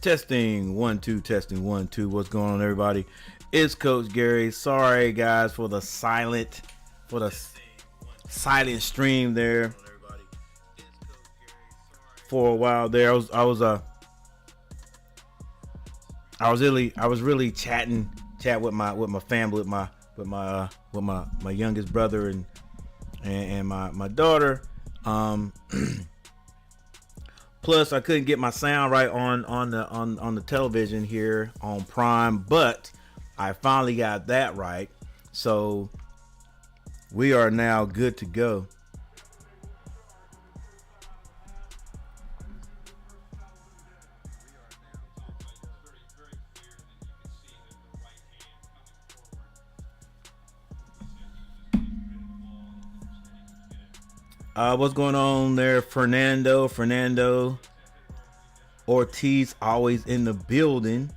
Testing 1 2, testing 1 2. What's going on, everybody? It's Coach Gary. Sorry, guys, for the silent stream there for a while there. I was really chat with my family, with my youngest brother and my daughter. Plus, I couldn't get my sound right on the television here on Prime, but I finally got that right. So we are now good to go. What's going on there, Fernando Ortiz, always in the building.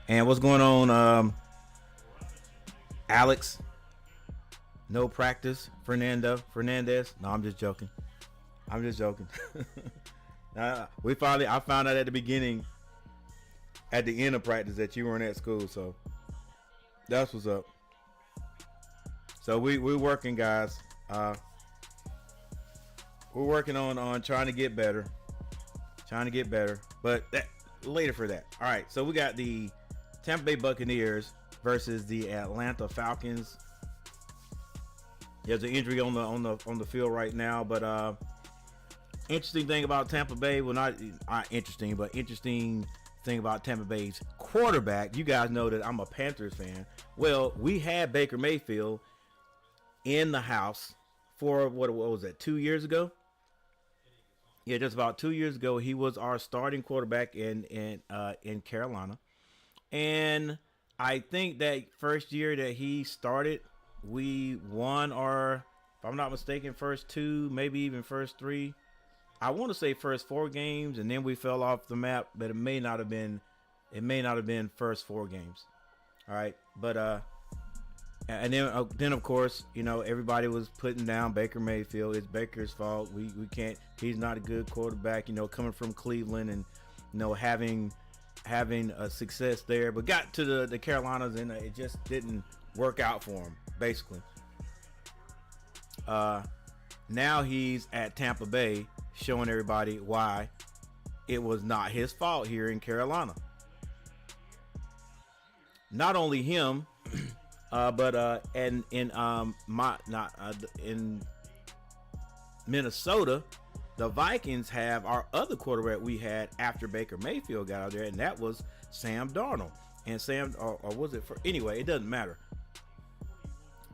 And what's going on, Alex? No practice, Fernandez. No, I'm just joking. I found out at the beginning, at the end of practice, that you weren't at school, so that's what's up. So we're working, guys. We're working on trying to get better. But later for that. All right, so we got the Tampa Bay Buccaneers versus the Atlanta Falcons. There's an injury on the field right now, but interesting thing about Tampa Bay, well, not interesting, but interesting thing about Tampa Bay's quarterback. You guys know that I'm a Panthers fan. Well, we had Baker Mayfield in the house for what was that, 2 years ago? Yeah, just about 2 years ago. He was our starting quarterback in Carolina, and I think that first year that he started, we won our, if I'm not mistaken, first two, maybe even first three. I want to say first 4 games, and then we fell off the map. But it may not have been first 4 games. All right, but and then of course, you know, everybody was putting down Baker Mayfield. It's Baker's fault. We can't. He's not a good quarterback. You know, coming from Cleveland and, you know, having a success there, but got to the Carolinas and it just didn't work out for him. Basically, now he's at Tampa Bay, showing everybody why it was not his fault here in Carolina. Not only him. But in Minnesota, the Vikings have our other quarterback we had after Baker Mayfield got out there, and that was Sam Darnold. And or was it anyway? It doesn't matter.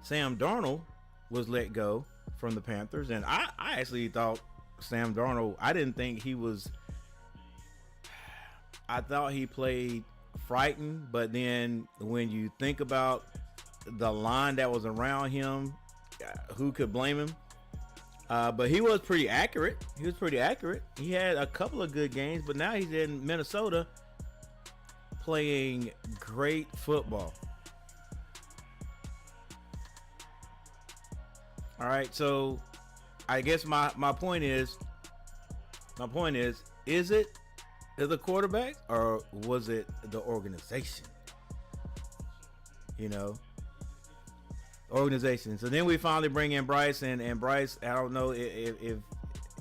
Sam Darnold was let go from the Panthers, and I actually thought Sam Darnold. I didn't think he was. I thought he played frightened, but then when you think about the line that was around him, who could blame him? But he was pretty accurate. He had a couple of good games, but now he's in Minnesota playing great football. All right, so I guess my point is it the quarterback or was it the organization? You know, organization. So then we finally bring in Bryce, and Bryce, I don't know if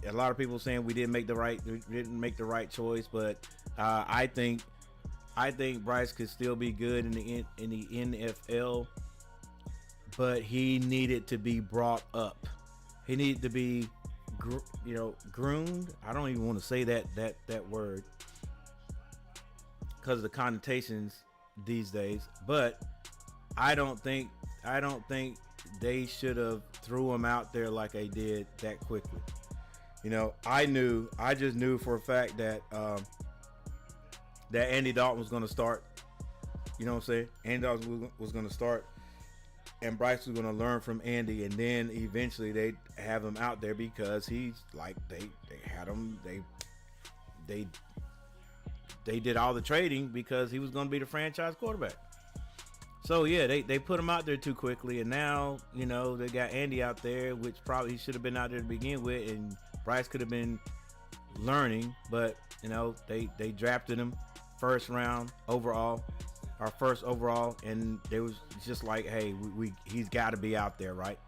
a lot of people saying we didn't make the right choice, but I think Bryce could still be good in the NFL, but he needed to be brought up. He needed to be groomed. I don't even want to say that word because of the connotations these days, but I don't think they should have threw him out there like they did that quickly. You know, I just knew for a fact that that Andy Dalton was going to start. You know what I'm saying? Andy Dalton was going to start, and Bryce was going to learn from Andy, and then eventually they'd have him out there because he's like they had him. They did all the trading because he was going to be the franchise quarterback. So yeah, they put him out there too quickly, and now, you know, they got Andy out there, which probably he should have been out there to begin with, and Bryce could have been learning, but you know they drafted him first round overall, our first overall, and they was just like, hey, he's got to be out there, right?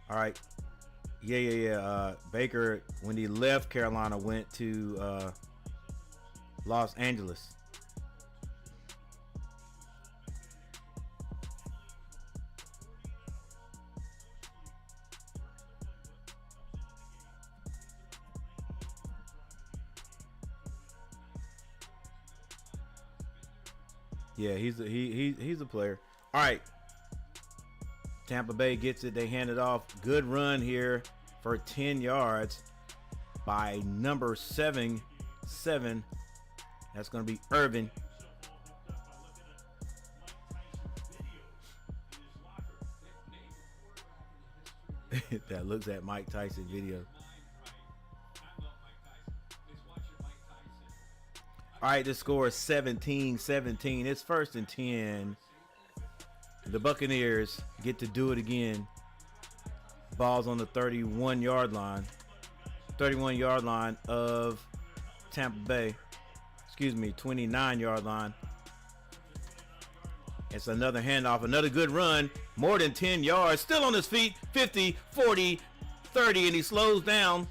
All right. Yeah. Baker, when he left Carolina, went to Los Angeles. Yeah, he's a player. All right. Tampa Bay gets it. They hand it off. Good run here for 10 yards by number 7. That's going to be Irvin. That looks at Mike Tyson video. All right, the score is 17-17. It's 1st and 10. The Buccaneers get to do it again. Ball's on the 31-yard line. 31-yard line of Tampa Bay. Excuse me, 29-yard line. It's another handoff, another good run. More than 10 yards. Still on his feet. 50, 40, 30, and he slows down.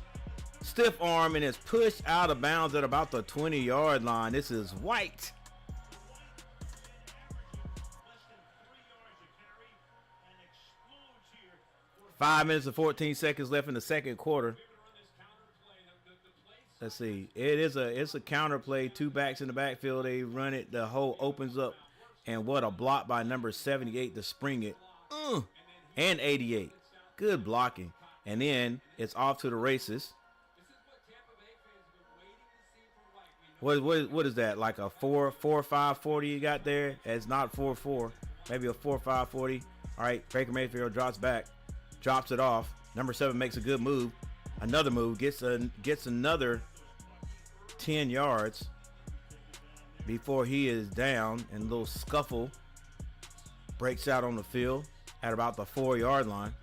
Stiff arm and is pushed out of bounds at about the 20-yard line. This is White. Five minutes and 14 seconds left in the second quarter. Let's see. It's a counter play. Two backs in the backfield. They run it. The hole opens up. And what a block by number 78 to spring it. And 88. Good blocking. And then it's off to the races. What is that? Like a 4.5 40 you got there? It's not 4.4. Maybe a 4.5 40. All right. Baker Mayfield drops back. Drops it off. Number 7 makes a good move. Another move. Gets another 10 yards before he is down. And a little scuffle breaks out on the field at about the 4-yard line.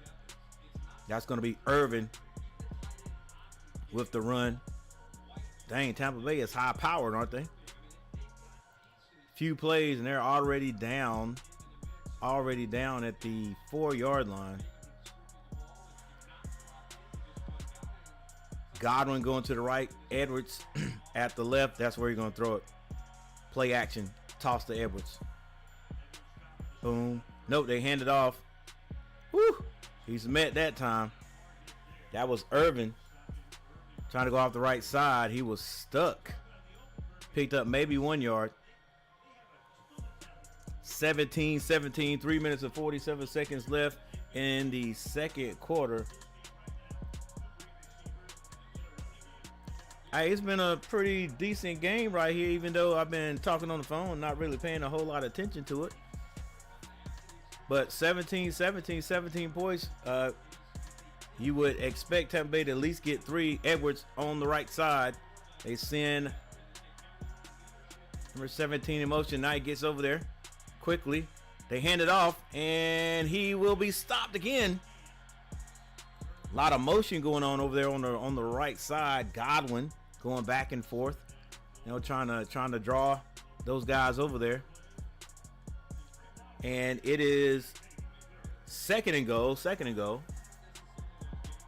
That's going to be Irvin with the run. Dang, Tampa Bay is high powered, aren't they? Few plays and they're already down at the 4-yard line. Godwin going to the right. Edwards at the left. That's where you're going to throw it. Play action. Toss to Edwards. Boom. Nope, they hand it off. Woo! He's met that time. That was Irvin trying to go off the right side. He was stuck. Picked up maybe 1 yard. 17-17. 3 minutes and 47 seconds left in the second quarter. Hey, it's been a pretty decent game right here, even though I've been talking on the phone, not really paying a whole lot of attention to it. But 17 points. You would expect Tampa Bay to at least get 3. Edwards on the right side. They send number 17 in motion. Now he gets over there quickly. They hand it off, and he will be stopped again. A lot of motion going on over there on the right side. Godwin going back and forth, you know, trying to draw those guys over there. And it is second and goal.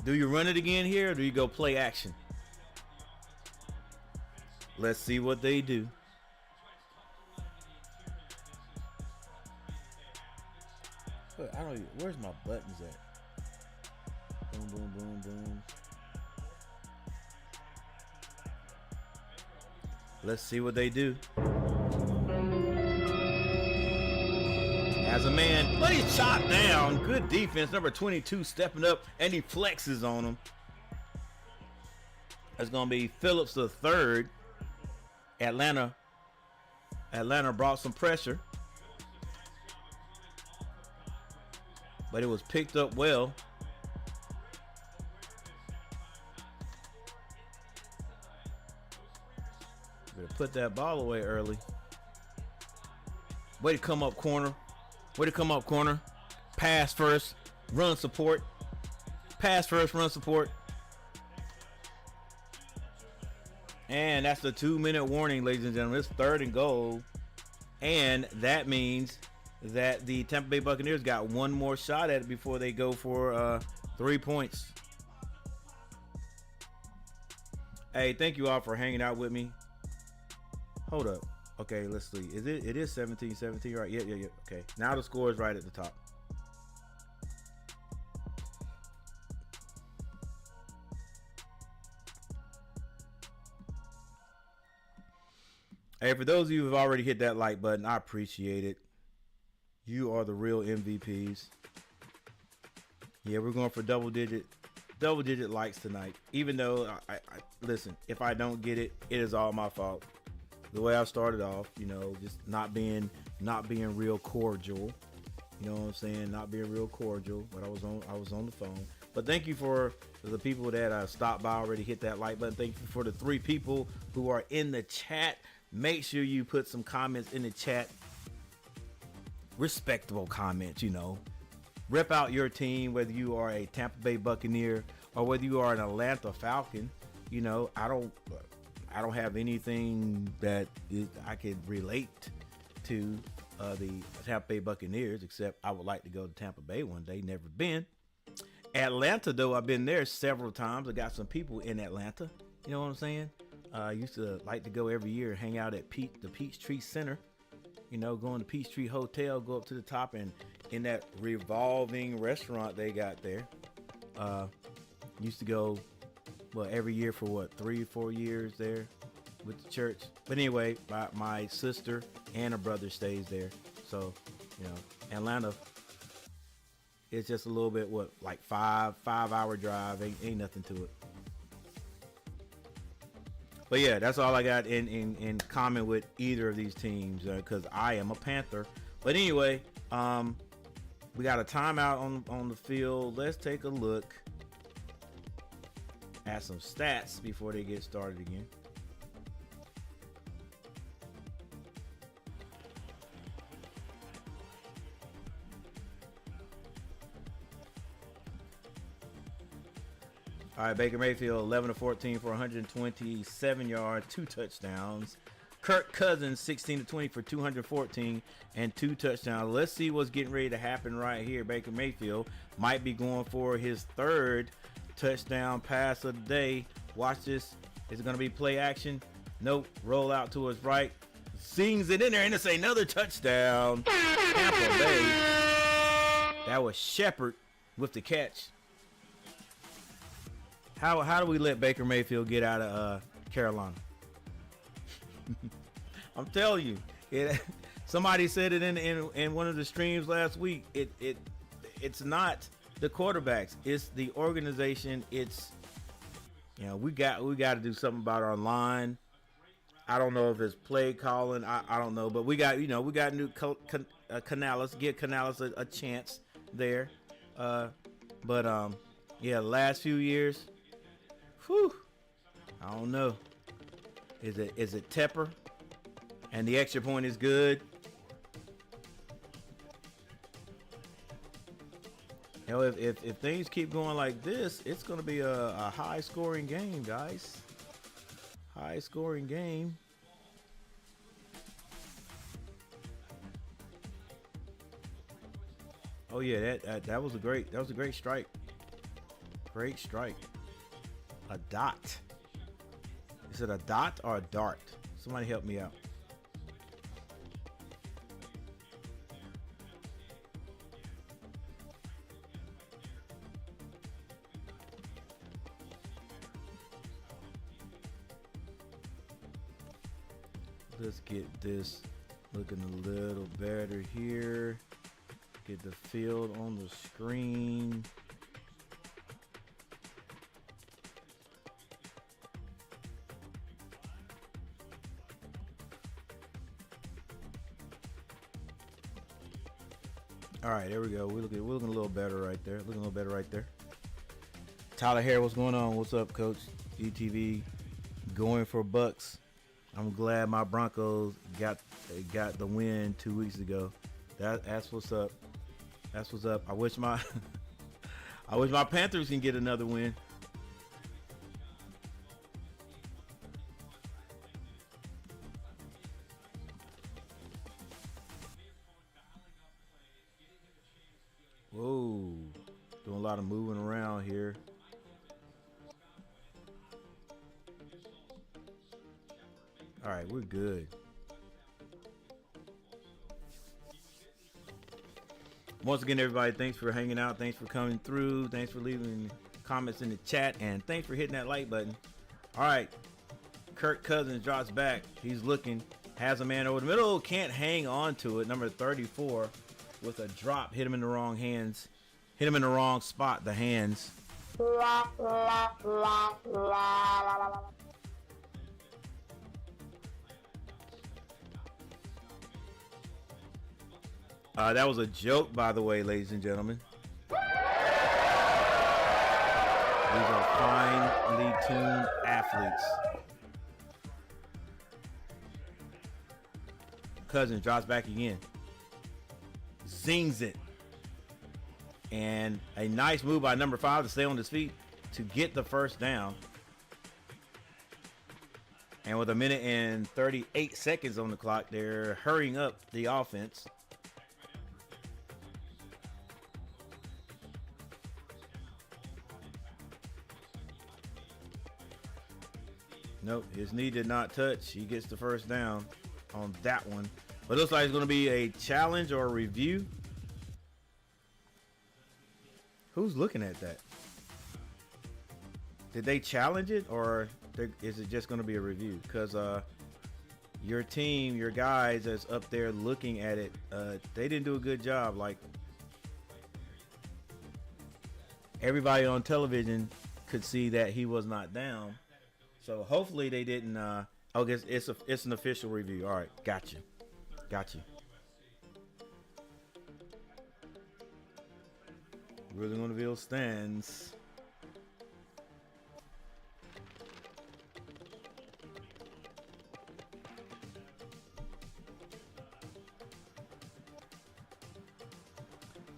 Do you run it again here, or do you go play action? Let's see what they do. Where's my buttons at? Boom, boom, boom, boom. Let's see what they do. As a man, but he's shot down. Good defense. Number 22 stepping up, and he flexes on him. That's going to be Phillips the third. Atlanta brought some pressure, but it was picked up well. Better put that ball away early. Way to come up corner. Way to come up corner. Pass first. Run support. Pass first. Run support. And that's the 2-minute warning, ladies and gentlemen. It's 3rd and goal. And that means that the Tampa Bay Buccaneers got one more shot at it before they go for 3 points. Hey, thank you all for hanging out with me. Hold up. Okay, let's see. It is 17-17, right? Yeah. Okay. Now the score is right at the top. Hey, for those of you who have already hit that like button, I appreciate it. You are the real MVPs. Yeah, we're going for double digit likes tonight. Even though I listen, if I don't get it, it is all my fault. The way I started off, just not being real cordial. You know what I'm saying? Not being real cordial, but I was on the phone. But thank you for the people that stopped by already, hit that like button. Thank you for the 3 people who are in the chat. Make sure you put some comments in the chat. Respectable comments, Rep out your team, whether you are a Tampa Bay Buccaneer or whether you are an Atlanta Falcon. I don't have anything that I could relate to the Tampa Bay Buccaneers, except I would like to go to Tampa Bay one day. Never been. Atlanta, though, I've been there several times. I got some people in Atlanta. You know what I'm saying? I used to like to go every year, hang out at the Peachtree Center. Go in the Peachtree Hotel, go up to the top, and in that revolving restaurant they got there. Used to go, every year for 3-4 years there with the church. But anyway, my sister and her brother stays there. So, Atlanta, it's just a little bit, 5-hour drive. Ain't nothing to it. But yeah, that's all I got in common with either of these teams, because I am a Panther. But anyway, we got a timeout on the field. Let's take a look at some stats before they get started again. All right, Baker Mayfield, 11 of 14 for 127 yards, 2 touchdowns. Kirk Cousins, 16 of 20 for 214 and 2 touchdowns. Let's see what's getting ready to happen right here. Baker Mayfield might be going for his 3rd touchdown pass of the day. Watch this. Is it going to be play action? Nope. Roll out to his right. Sings it in there, and it's another touchdown. Tampa Bay. That was Shepard with the catch. How do we let Baker Mayfield get out of Carolina? I'm telling you, somebody said it in one of the streams last week. It's not the quarterbacks, it's the organization. It's we got to do something about our line. I don't know if it's play calling. I don't know, but we got new Canales. Give Canales a chance there. But yeah, last few years. Whew, I don't know. Is it Tepper? And the extra point is good. If things keep going like this, it's going to be a high scoring game, guys. High scoring game. Oh yeah, that was a great strike. Great strike. A dot. Is it a dot or a dart? Somebody help me out. Let's get this looking a little better here. Get the field on the screen. All right, there we go. We're looking a little better right there. Looking a little better right there. Tyler Hare, what's going on? What's up, Coach? GTV going for Bucs. I'm glad my Broncos got the win 2 weeks ago. That's what's up. That's what's up. I wish my I wish my Panthers can get another win. Whoa. Doing a lot of moving around here. All right, we're good. Once again, everybody, thanks for hanging out. Thanks for coming through. Thanks for leaving comments in the chat. And thanks for hitting that like button. All right. Kirk Cousins drops back. He's looking. Has a man over the middle. Can't hang on to it. Number 34 with a drop. Hit him in the wrong hands. Hit him in the wrong spot. The hands. That was a joke, by the way, ladies and gentlemen. These are finely tuned athletes. Cousins drops back again. Zings it. And a nice move by number 5 to stay on his feet to get the first down. And with a minute and 38 seconds on the clock, they're hurrying up the offense. Nope, his knee did not touch. He gets the first down on that one. But it looks like it's going to be a challenge or a review. Who's looking at that? Did they challenge it, or is it just going to be a review? Because your team, your guys that's up there looking at it, they didn't do a good job. Like, everybody on television could see that he was not down. So hopefully they didn't. I guess it's an official review. All right, got you. Really gonna reveal stands.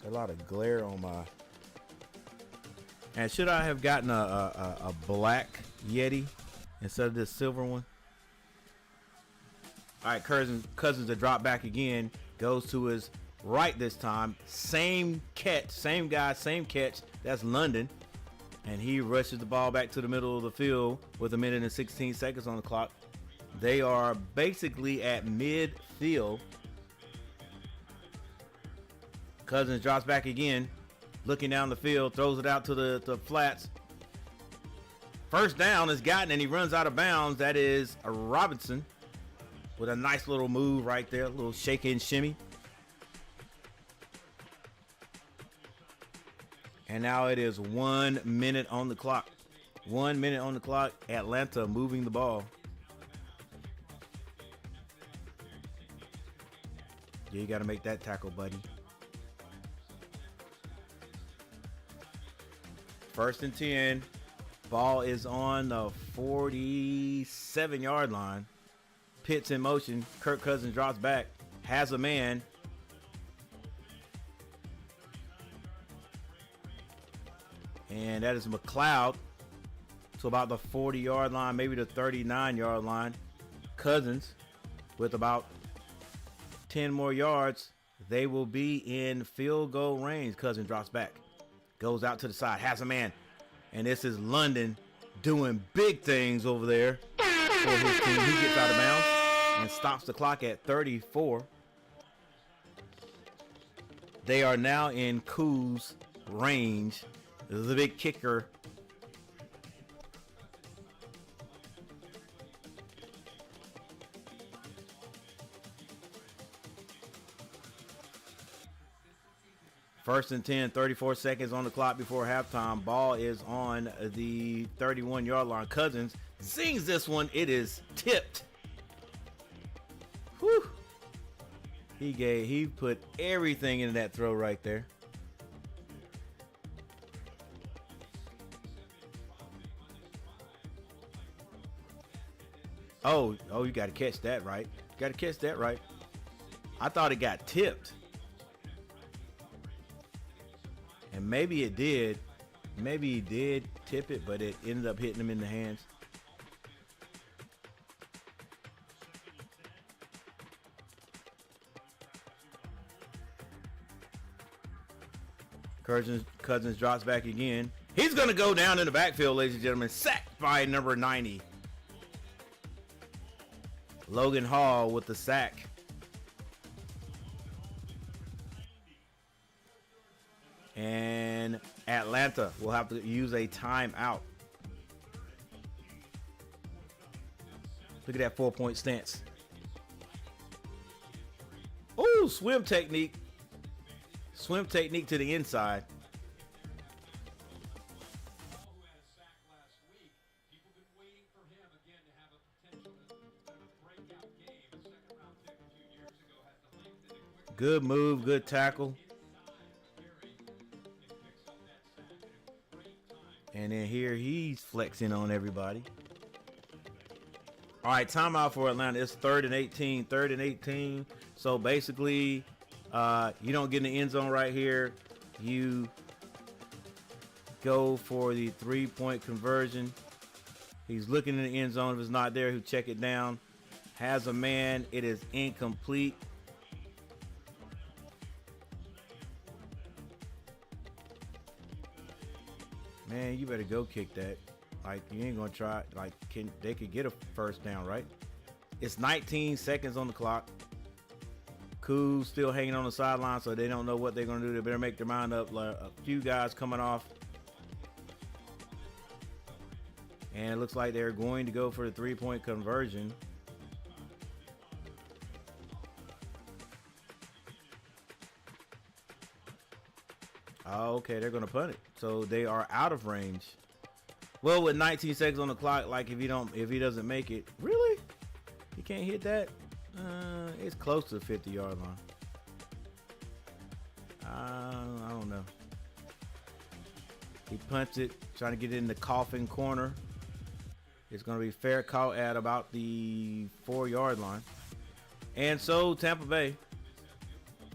A lot of glare on my. And should I have gotten a black Yeti instead of this silver one? All right, Cousins to drop back again. Goes to his right this time. Same catch, same guy, same catch. That's London. And he rushes the ball back to the middle of the field with a minute and 16 seconds on the clock. They are basically at midfield. Cousins drops back again. Looking down the field, throws it out to the flats. First down is gotten, and he runs out of bounds. That is a Robinson with a nice little move right there, a little shake and shimmy. And now it is 1 minute on the clock. 1 minute on the clock. Atlanta moving the ball. Yeah, you got to make that tackle, buddy. First and 10. Ball is on the 47-yard line. Pitts in motion. Kirk Cousins drops back. Has a man. And that is McLeod. So about the 40-yard line, maybe the 39-yard line. Cousins with about 10 more yards. They will be in field goal range. Cousins drops back. Goes out to the side. Has a man. And this is London doing big things over there for his team. He gets out of bounds and stops the clock at 34. They are now in Koo's range. The big kicker. First and 10, 34 seconds on the clock before halftime. Ball is on the 31-yard line. Cousins zings this one. It is tipped. Whew. He put everything into that throw right there. Oh, you got to catch that right. You got to catch that right. I thought it got tipped. And maybe it did. Maybe he did tip it, but it ended up hitting him in the hands. Cousins drops back again. He's going to go down in the backfield, ladies and gentlemen. Sacked by number 90. Logan Hall with the sack. And Atlanta will have to use a timeout. Look at that 4-point stance. Oh, swim technique. Swim technique to the inside. Good move, good tackle. And then here he's flexing on everybody. All right, timeout for Atlanta. It's 3rd and 18. 3rd and 18. So basically, you don't get in the end zone right here. You go for the 3-point conversion. He's looking in the end zone. If it's not there, he'll check it down. Has a man. It is incomplete. Man, you better go kick that. Like, you ain't gonna try. Like, they could get a first down, right? It's 19 seconds on the clock. Koo's still hanging on the sideline, so they don't know what they're gonna do. They better make their mind up. Like, a few guys coming off, and it looks like they're going to go for the 3-point conversion. Oh, okay, they're gonna punt it, so they are out of range. Well, with 19 seconds on the clock, like if he doesn't make it, really, he can't hit that. It's close to the 50-yard line. I don't know. He punts it, trying to get it in the coffin corner. It's going to be fair caught at about the 4-yard line. And so Tampa Bay,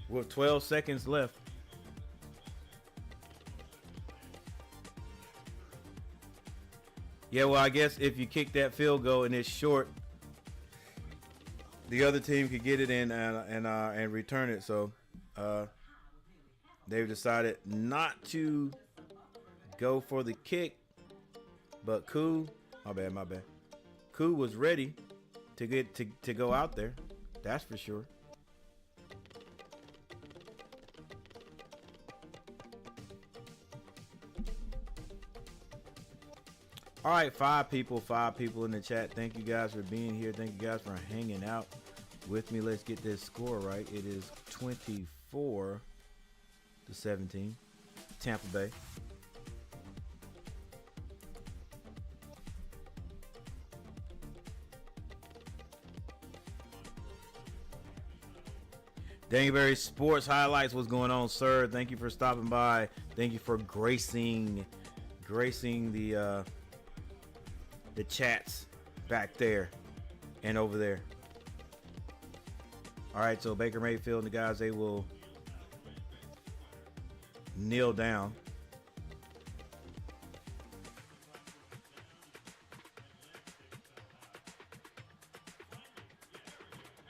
with 12 seconds left, yeah, well, I guess if you kick that field goal and it's short, the other team could get it in and return it. So they've decided not to go for the kick. But Koo, my bad. Koo was ready to get to go out there. That's for sure. All right, five people in the chat. Thank you guys for being here. Thank you guys for hanging out with me. Let's get this score right. It is 24-17, Tampa Bay. Dangleberry Sports Highlights. What's going on, sir? Thank you for stopping by. Thank you for gracing the chats back there and over there. All right, so Baker Mayfield and the guys, they will kneel down.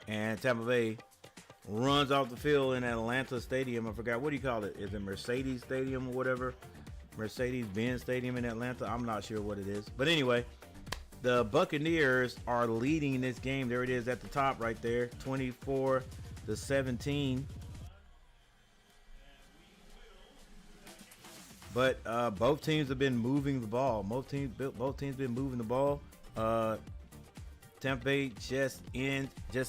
And Tampa Bay runs off the field in Atlanta Stadium. I forgot, what do you call it? Is it Mercedes Stadium or whatever? Mercedes-Benz Stadium in Atlanta. I'm not sure what it is. But anyway, the Buccaneers are leading this game. There it is at the top right there, 24-17. But both teams have been moving the ball. Both teams been moving the ball. Tampa Bay just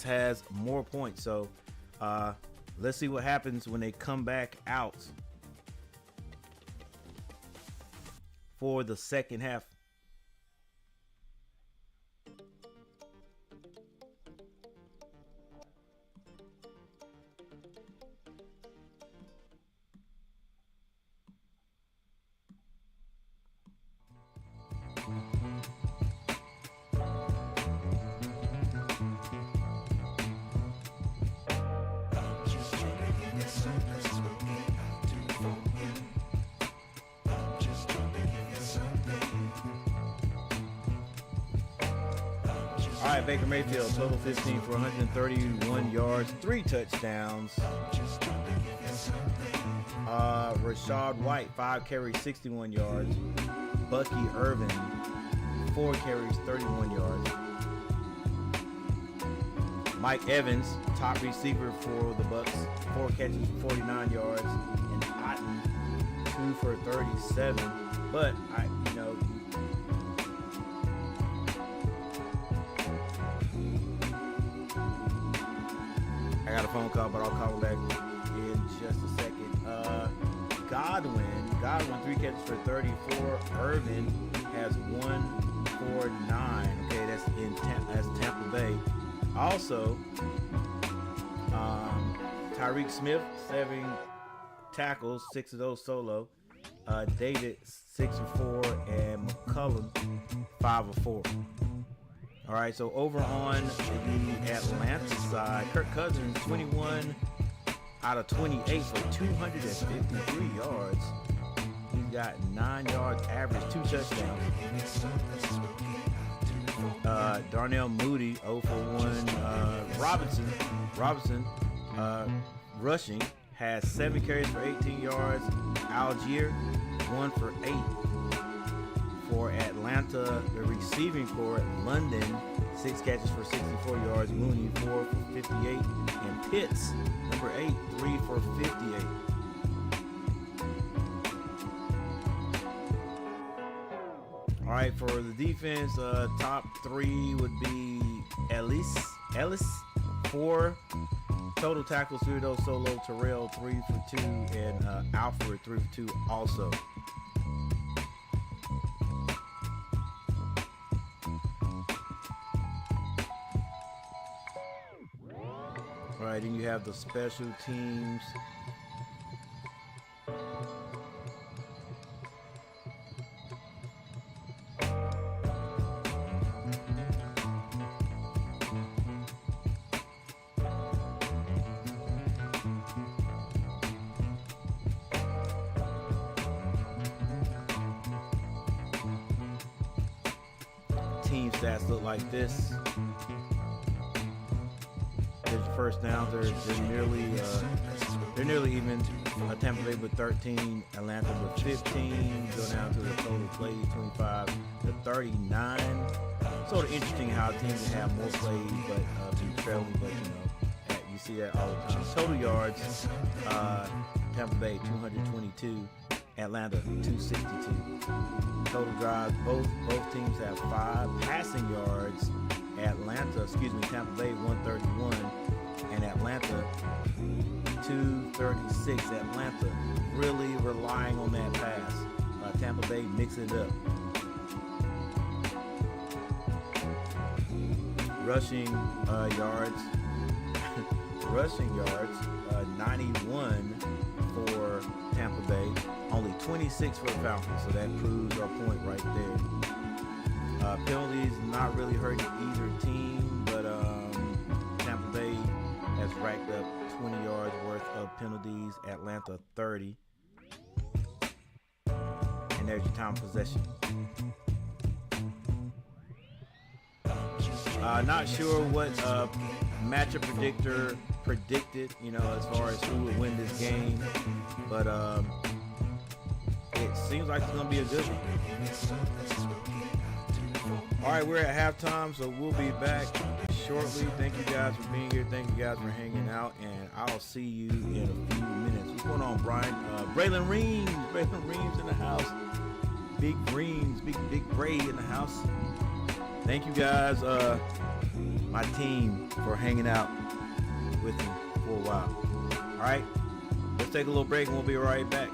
has more points. So let's see what happens when they come back out for the second half. All right, Baker Mayfield, total 15 for 131 yards, 3 touchdowns. Rashad White, 5 carries, 61 yards. Bucky Irvin, 4 carries, 31 yards. Mike Evans, top receiver for the Bucs, 4 catches, 49 yards. And Otten, 2 for 37. But I got a phone call, but I'll call back in just a second. Godwin, 3 catches for 34. Irvin has 1 for 9. Okay, that's Tampa Bay. Also, Tyreek Smith, 7 tackles, 6 of those solo. David, 6 of 4, and McCullum, 5 of 4. All right, so over on the Atlanta side, Kirk Cousins, 21 out of 28 for 253 yards. He's got 9 yards average, 2 touchdowns. Darnell Mooney, 0 for 1. Robinson, rushing, has 7 carries for 18 yards. Algier, 1 for 8. For Atlanta, the receiving corps, London, 6 catches for 64 yards. Mooney, 4 for 58. And Pitts, number 8, 3 for 58. All right, for the defense, top 3 would be Ellis, 4 total tackles, 3 of those solo. Terrell, 3 for 2, and Alfred, 3 for 2 also. All right, then you have the special teams. Team stats look like this. There's first down. They're nearly even. Tampa Bay with 13, Atlanta with 15. Go down to the total plays, 25 to 39. Sort of interesting how teams can have more plays but be trailing, but you see that all the time. Total yards, Tampa Bay 222, Atlanta 262. Total drives, both teams have 5 passing yards. Tampa Bay 131 and Atlanta 236. Atlanta really relying on that pass. Tampa Bay mixing it up. Rushing yards, 91 for Tampa Bay, only 26 for the Falcons, so that proves our point right there. Penalties not really hurting either team, but Tampa Bay has racked up 20 yards worth of penalties, Atlanta 30. And there's your time of possession. Not sure what matchup predictor predicted, as far as who would win this game, but it seems like it's going to be a good one. All right, we're at halftime, so we'll be back shortly. Thank you guys for being here. Thank you guys for hanging out, and I'll see you in a few minutes. What's going on, Brian? Braylon Reams in the house. Big Reams, big Bray in the house. Thank you guys, my team, for hanging out with me for a while. All right, let's take a little break, and we'll be right back.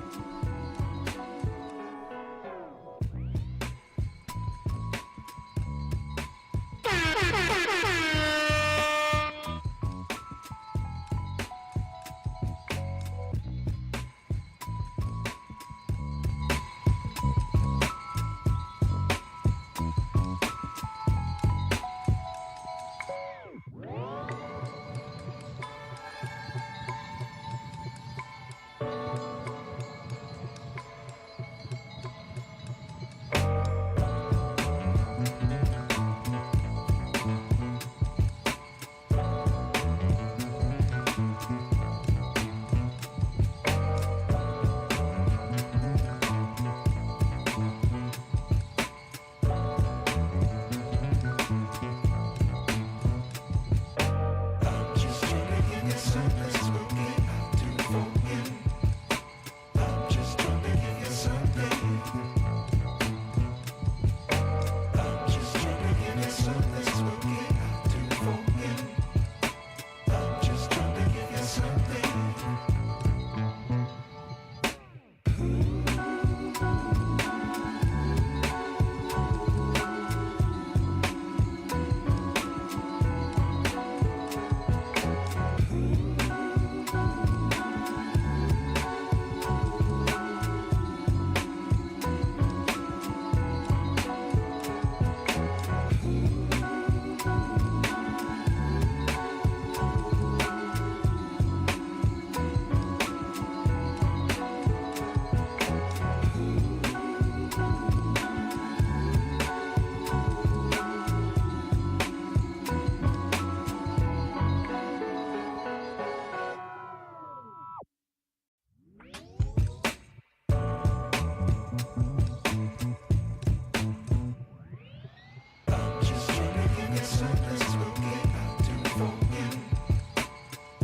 something smoking out to for you.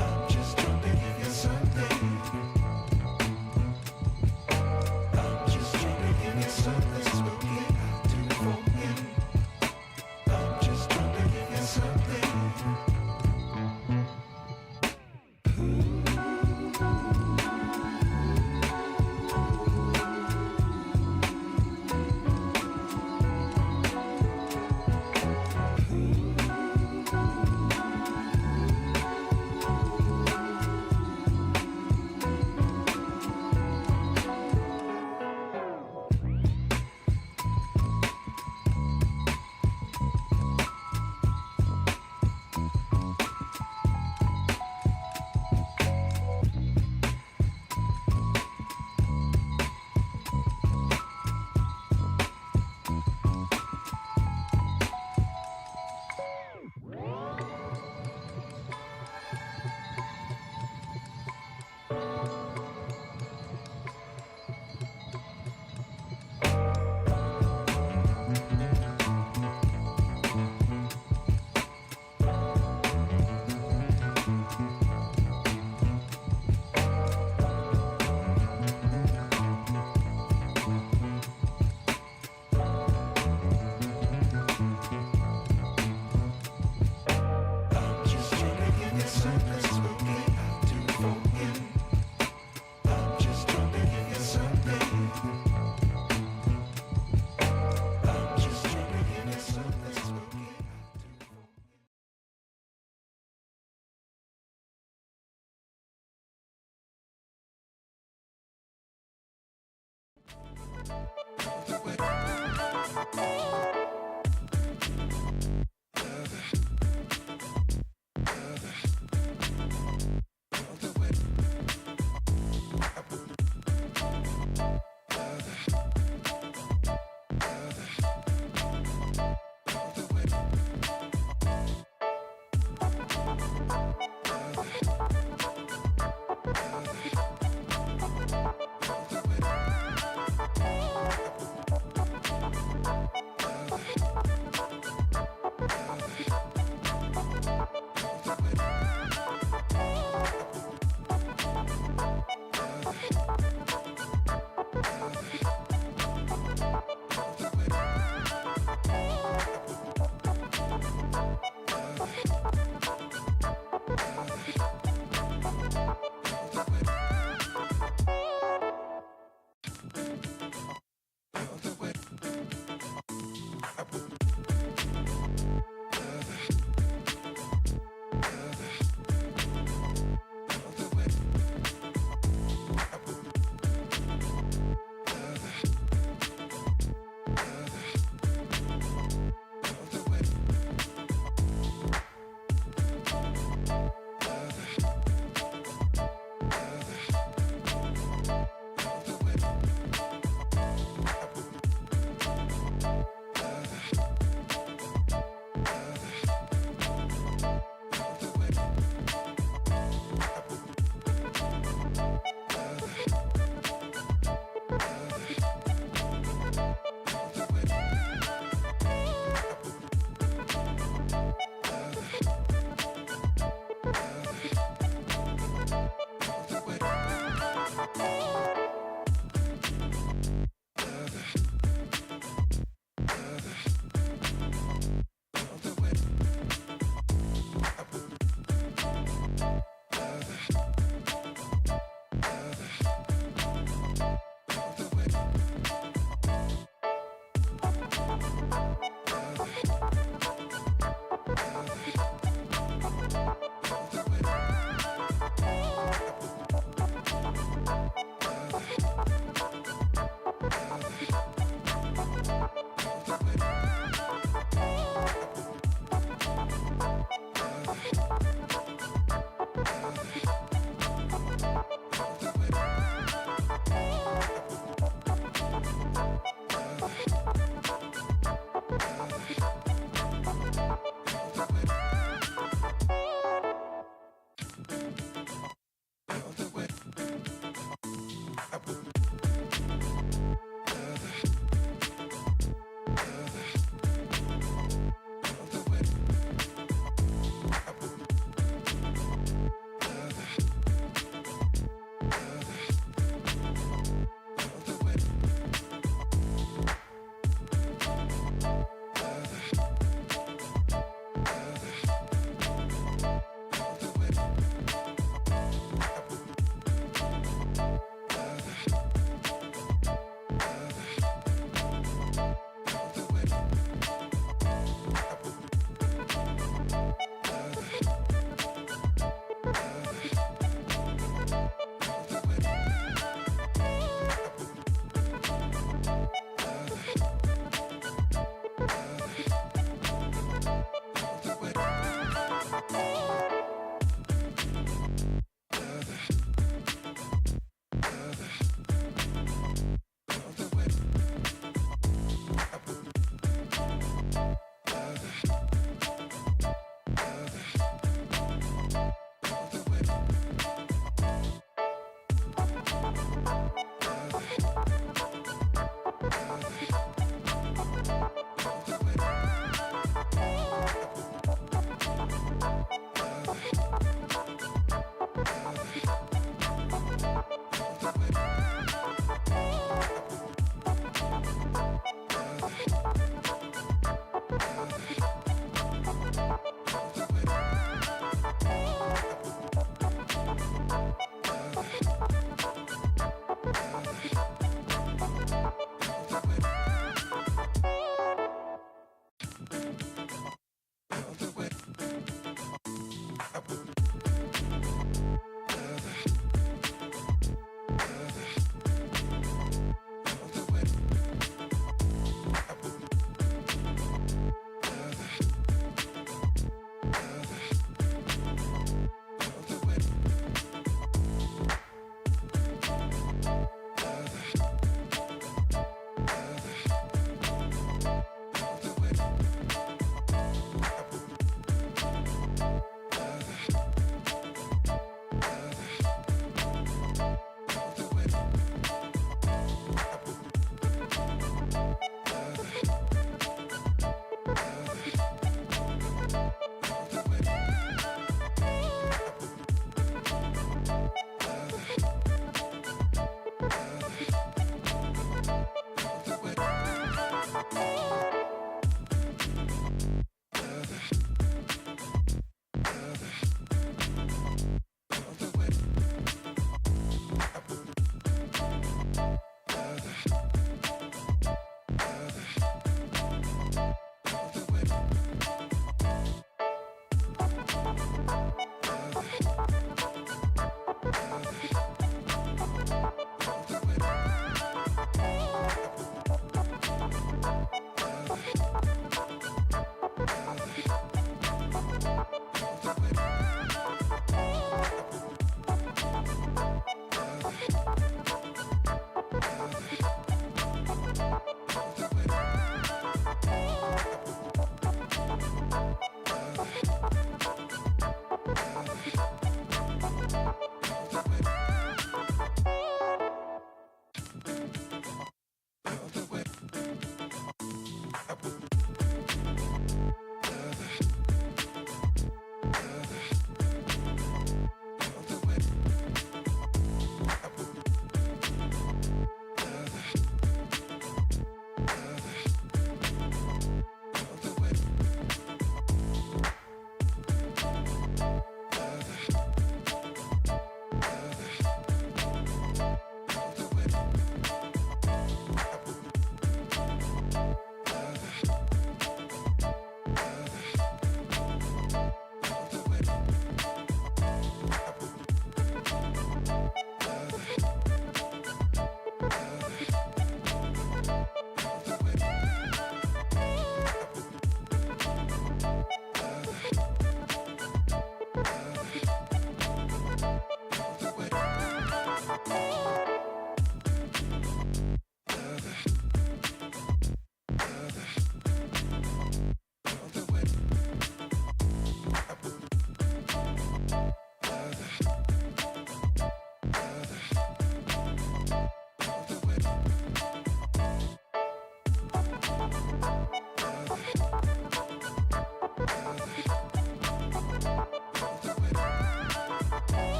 I'm just trying to give you something. I'm just trying to give you something smoking out to for you. I'm just trying to give you something.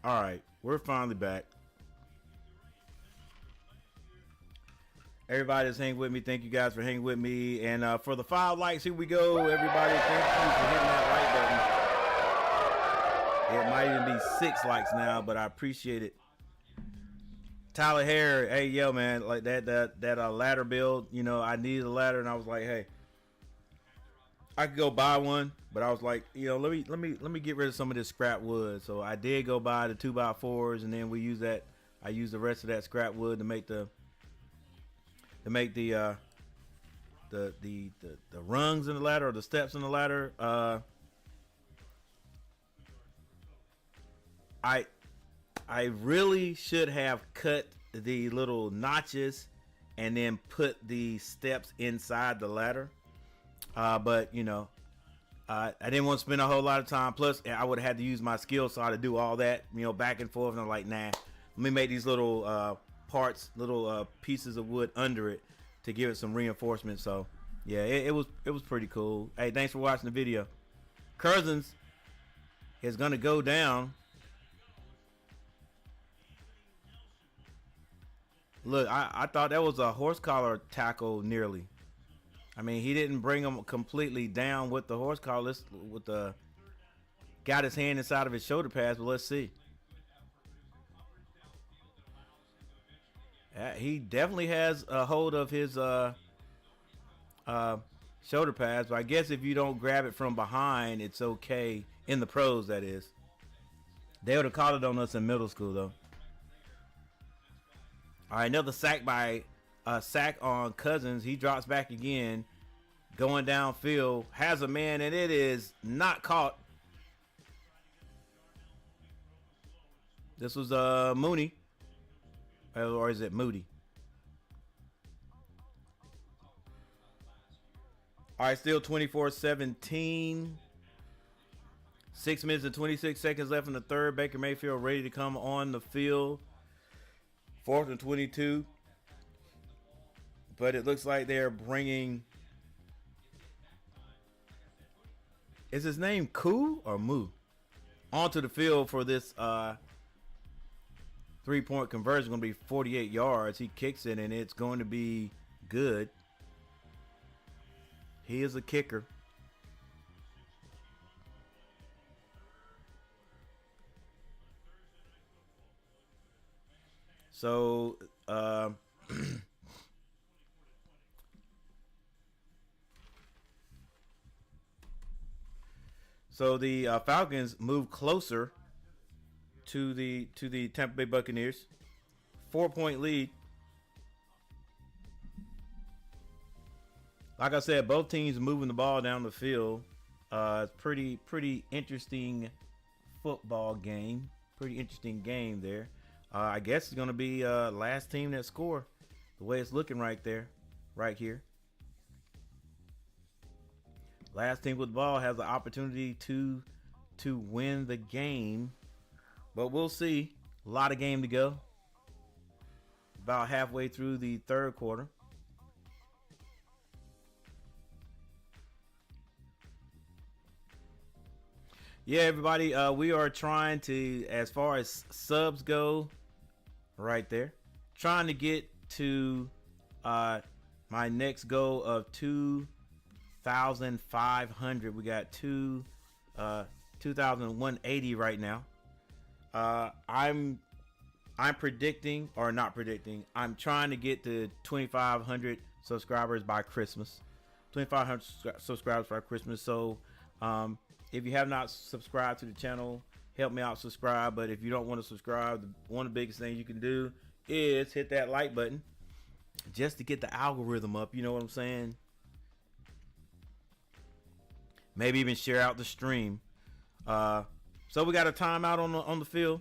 All right, we're finally back. Everybody that's hanging with me, thank you guys for hanging with me. And for the 5 likes, here we go. Everybody, thank you for hitting that like button. It might even be 6 likes now, but I appreciate it. Tyler Hare, hey yo man, like that ladder build, you know, I needed a ladder and I was like, hey, I could go buy one, but I was like, you know, let me get rid of some of this scrap wood. So I did go buy the 2x4s, and then we use that. I used the rest of that scrap wood to make the rungs in the ladder, or the steps in the ladder. I really should have cut the little notches and then put the steps inside the ladder. But you know, I didn't want to spend a whole lot of time. Plus, I would have had to use my skill saw to do all that, back and forth. And I'm like, nah, let me make these little parts, little pieces of wood under it to give it some reinforcement. So, yeah, it was pretty cool. Hey, thanks for watching the video. Cousins is gonna go down. Look, I thought that was a horse collar tackle nearly. I mean, he didn't bring him completely down with the horse collar. Got his hand inside of his shoulder pads, but let's see. He definitely has a hold of his shoulder pads, but I guess if you don't grab it from behind, it's okay. In the pros, that is. They would have called it on us in middle school, though. All right, another sack on Cousins. He drops back again, going downfield, has a man, and it is not caught. This was Mooney, or is it Moody? All right, still 24-17. 6 minutes and 26 seconds left in the third. Baker Mayfield ready to come on the field. 4th and 22. But it looks like they're bringing... Is his name Koo or Moo? Onto the field for this 3-point conversion. Going to be 48 yards. He kicks it, and it's going to be good. He is a kicker. So, so the Falcons move closer to the Tampa Bay Buccaneers. 4-point lead. Like I said, both teams moving the ball down the field. It's pretty interesting football game. Pretty interesting game there. I guess it's going to be last team that score, the way it's looking right there, right here. Last team with the ball has the opportunity to win the game, but we'll see. A lot of game to go. About halfway through the third quarter. Yeah, everybody, we are trying to, as far as subs go, right there, trying to get to my next goal of 2,500. We got 2,180 right now. I'm predicting, or not predicting, I'm trying to get to 2,500 subscribers by Christmas. 2,500 subscribers by Christmas. So if you have not subscribed to the channel, help me out, subscribe. But if you don't want to subscribe, one of the biggest things you can do is hit that like button just to get the algorithm up. You know what I'm saying? Maybe even share out the stream. So we got a timeout on the field.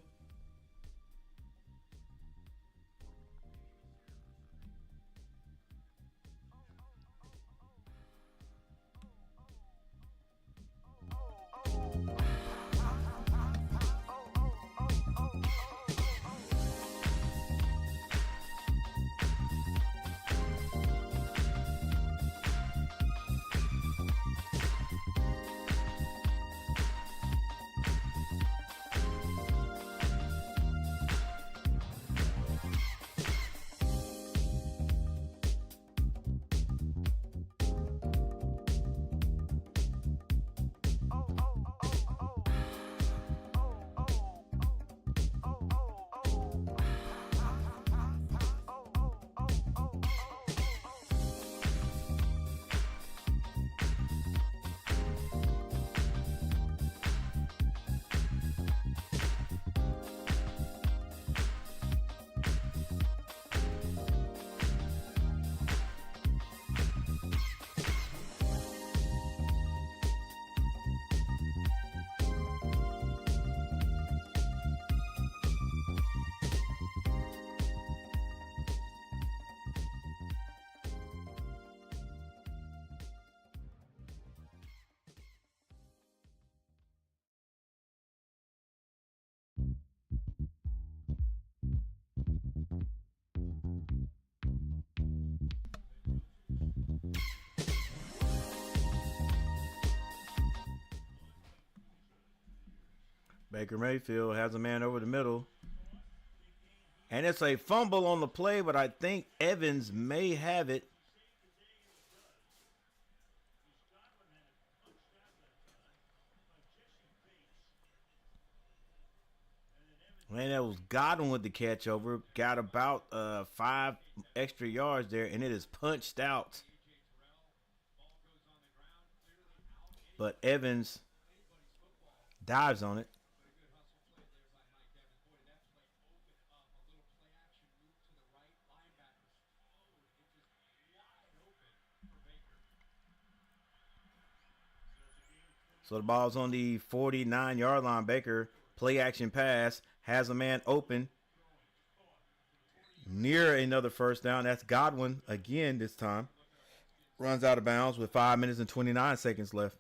Baker Mayfield has a man over the middle. And it's a fumble on the play, but I think Evans may have it. Man, that was Godwin with the catch over. Got about 5 extra yards there, and it is punched out. But Evans dives on it. So the ball's on the 49-yard line. Baker, play action pass, has a man open near another first down. That's Godwin again this time. Runs out of bounds with 5 minutes and 29 seconds left.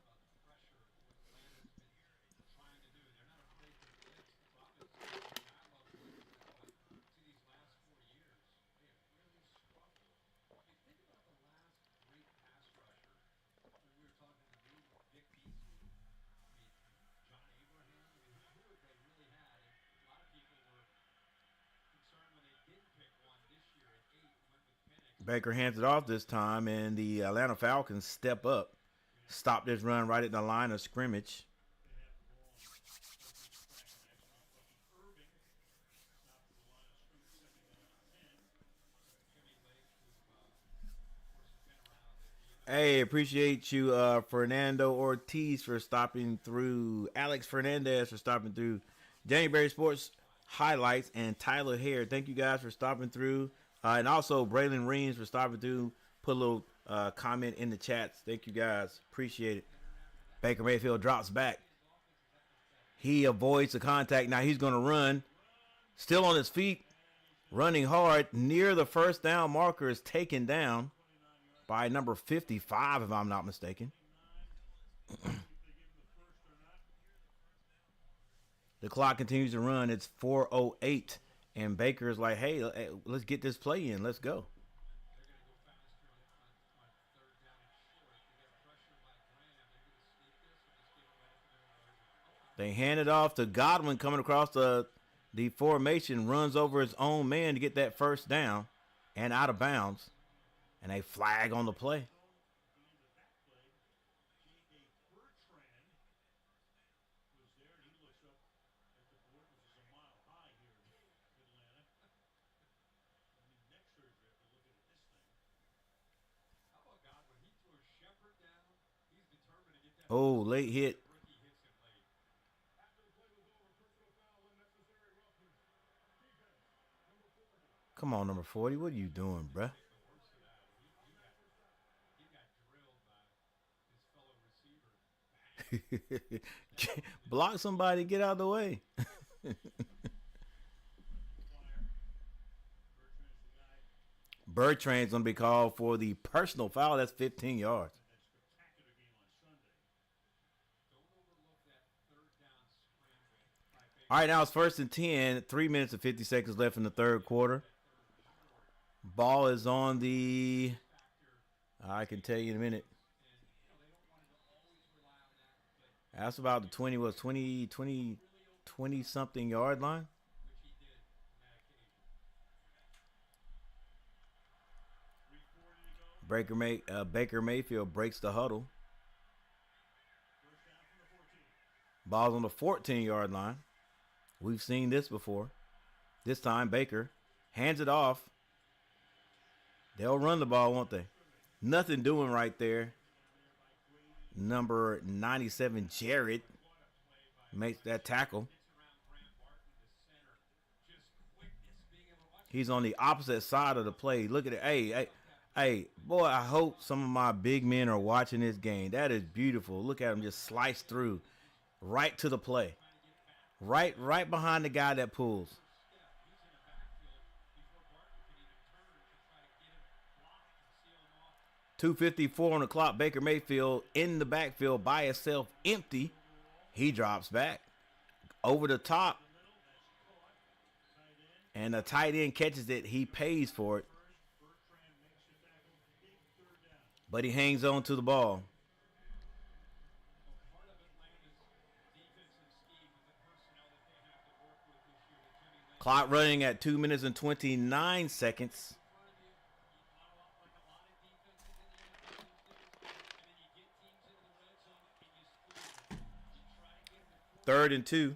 Baker hands it off this time, and the Atlanta Falcons step up. Stop this run right at the line of scrimmage. Hey, appreciate you, Fernando Ortiz, for stopping through. Alex Fernandez for stopping through. January Sports Highlights, and Tyler Hare. Thank you guys for stopping through. And also Braylon Reams for stopping through. Put a little comment in the chats. Thank you guys. Appreciate it. Baker Mayfield drops back. He avoids the contact. Now he's going to run. Still on his feet. Running hard. Near the first down marker, is taken down by number 55, if I'm not mistaken. The clock continues to run. It's 4:08. And Baker's like, hey, let's get this play in. Let's go. They hand it off to Godwin coming across the formation. Runs over his own man to get that first down and out of bounds. And a flag on the play. Oh, late hit. Come on, number 40. What are you doing, bruh? Block somebody. Get out of the way. Bertrand's going to be called for the personal foul. That's 15 yards. All right, now it's 1st and 10. 3 minutes and 50 seconds left in the third quarter. Ball is on the, I can tell you in a minute. That's about the 20 something yard line. Baker Mayfield breaks the huddle. Ball's on the 14-yard line. We've seen this before. This time Baker hands it off. They'll run the ball, won't they? Nothing doing right there. Number 97, Jared, makes that tackle. He's on the opposite side of the play. Look at it. Hey, boy, I hope some of my big men are watching this game. That is beautiful. Look at him just slice through right to the play. Right behind the guy that pulls. .254 on the clock. Baker Mayfield in the backfield by himself, empty. He drops back over the top. And the tight end catches it. He pays for it. But he hangs on to the ball. Clock running at 2 minutes and 29 seconds. Third and two.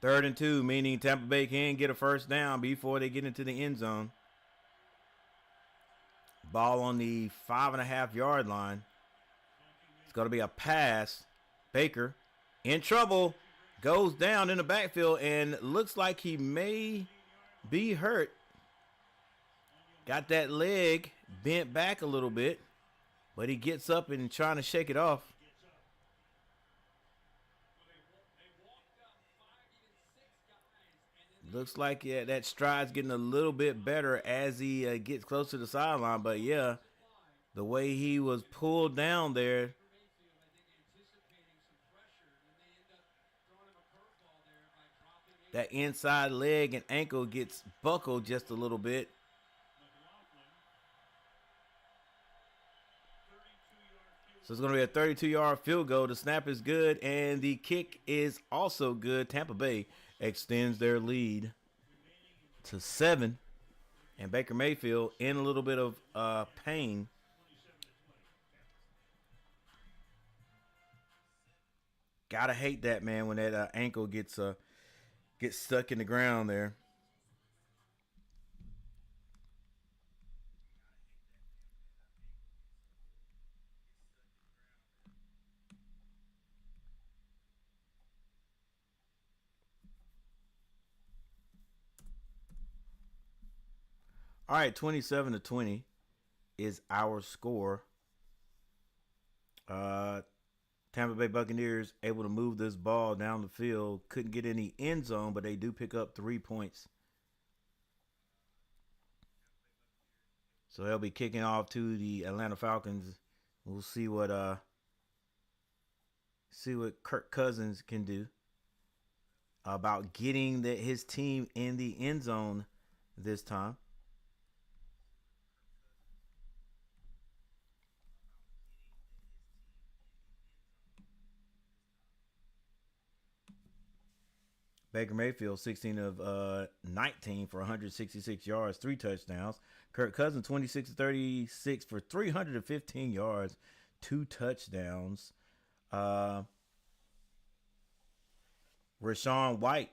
Third and two, meaning Tampa Bay can get a first down before they get into the end zone. Ball on the 5.5-yard line. It's going to be a pass. Baker in trouble. Goes down in the backfield and looks like he may be hurt. Got that leg bent back a little bit, but he gets up and trying to shake it off. Looks like that stride's getting a little bit better as he gets close to the sideline. But yeah, the way he was pulled down there. That inside leg and ankle gets buckled just a little bit. So it's going to be a 32-yard field goal. The snap is good, and the kick is also good. Tampa Bay extends their lead to 7. And Baker Mayfield in a little bit of pain. Gotta hate that, man, when that ankle gets stuck in the ground there. All right, 27-20 is our score. Tampa Bay Buccaneers able to move this ball down the field. Couldn't get any end zone, but they do pick up 3 points. So they'll be kicking off to the Atlanta Falcons. We'll see what Kirk Cousins can do about getting his team in the end zone this time. Baker Mayfield, 16 of 19 for 166 yards, 3 touchdowns. Kirk Cousins, 26 of 36 for 315 yards, 2 touchdowns. Rashawn White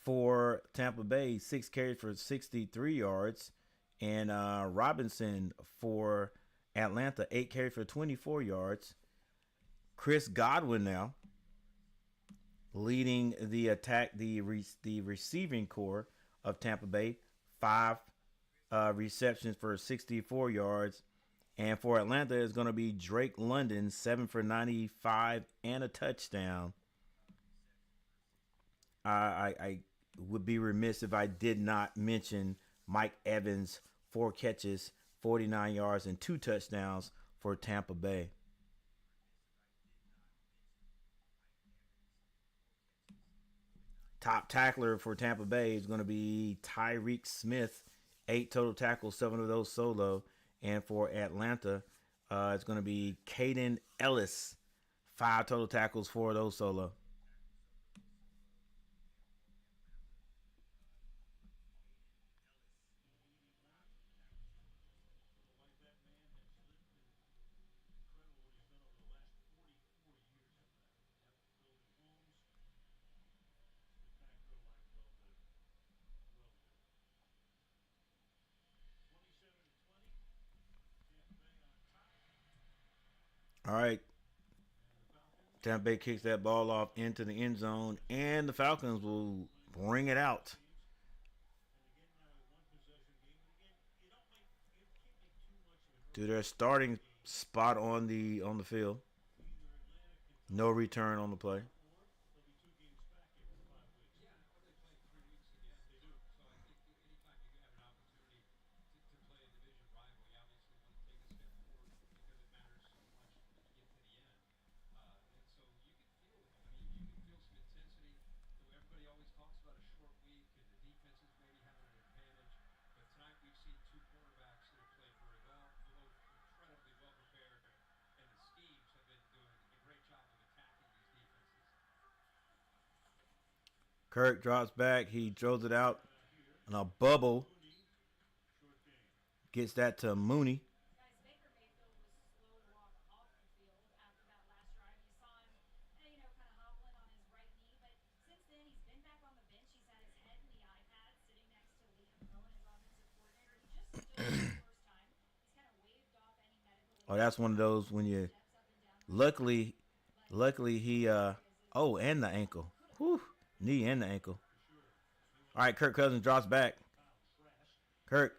for Tampa Bay, 6 carries for 63 yards. And Robinson for Atlanta, 8 carries for 24 yards. Chris Godwin now leading the attack, the receiving core of Tampa Bay, 5 receptions for 64 yards. And for Atlanta, it's going to be Drake London, 7 for 95 and a touchdown. I would be remiss if I did not mention Mike Evans, 4 catches, 49 yards, and 2 touchdowns for Tampa Bay. Top tackler for Tampa Bay is going to be Tyreek Smith, 8 total tackles, 7 of those solo. And for Atlanta, it's going to be Caden Ellis, 5 total tackles, 4 of those solo. All right. Tampa Bay kicks that ball off into the end zone, and the Falcons will bring it out. To their starting spot on the field. No return on the play. Kirk drops back. He throws it out in a bubble. Gets that to Mooney. Oh, that's one of those when you luckily he oh, and the ankle. Whew. Knee and the ankle. All right, Kirk Cousins drops back. Kirk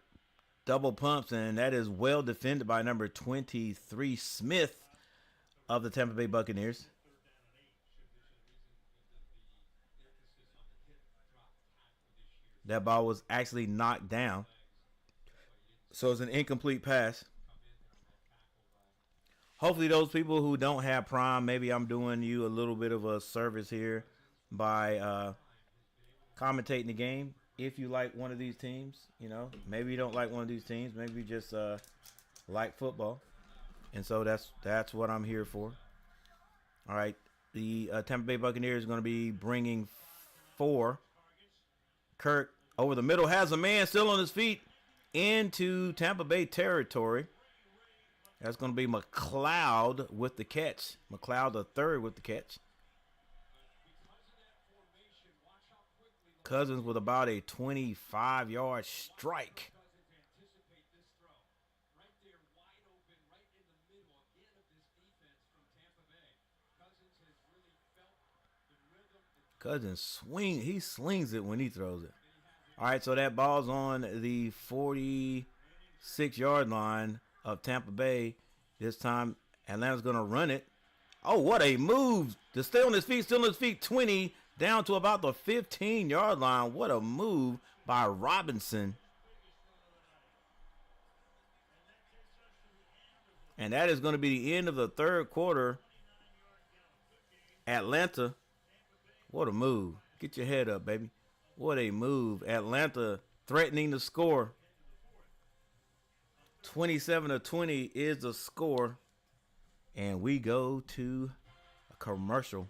double pumps, and that is well defended by number 23 Smith of the Tampa Bay Buccaneers. That ball was actually knocked down. So it's an incomplete pass. Hopefully those people who don't have Prime, maybe I'm doing you a little bit of a service here by commentating the game. If you like one of these teams, you know, maybe you don't like one of these teams, maybe you just like football, and so that's what I'm here for. All right, the Tampa Bay Buccaneers are going to be bringing 4. Kirk over the middle has a man still on his feet into Tampa Bay territory. That's going to be McLeod with the catch. McLeod the third with the catch. Cousins with about a 25-yard strike. Cousins swing. He slings it when he throws it. All right, so that ball's on the 46-yard line of Tampa Bay. This time, Atlanta's going to run it. Oh, what a move. To stay on his feet, still on his feet, 20 down to about the 15-yard line. What a move by Robinson. And that is going to be the end of the third quarter. Atlanta, what a move. Get your head up, baby. What a move. Atlanta threatening to score. 27-20 is the score. And we go to a commercial.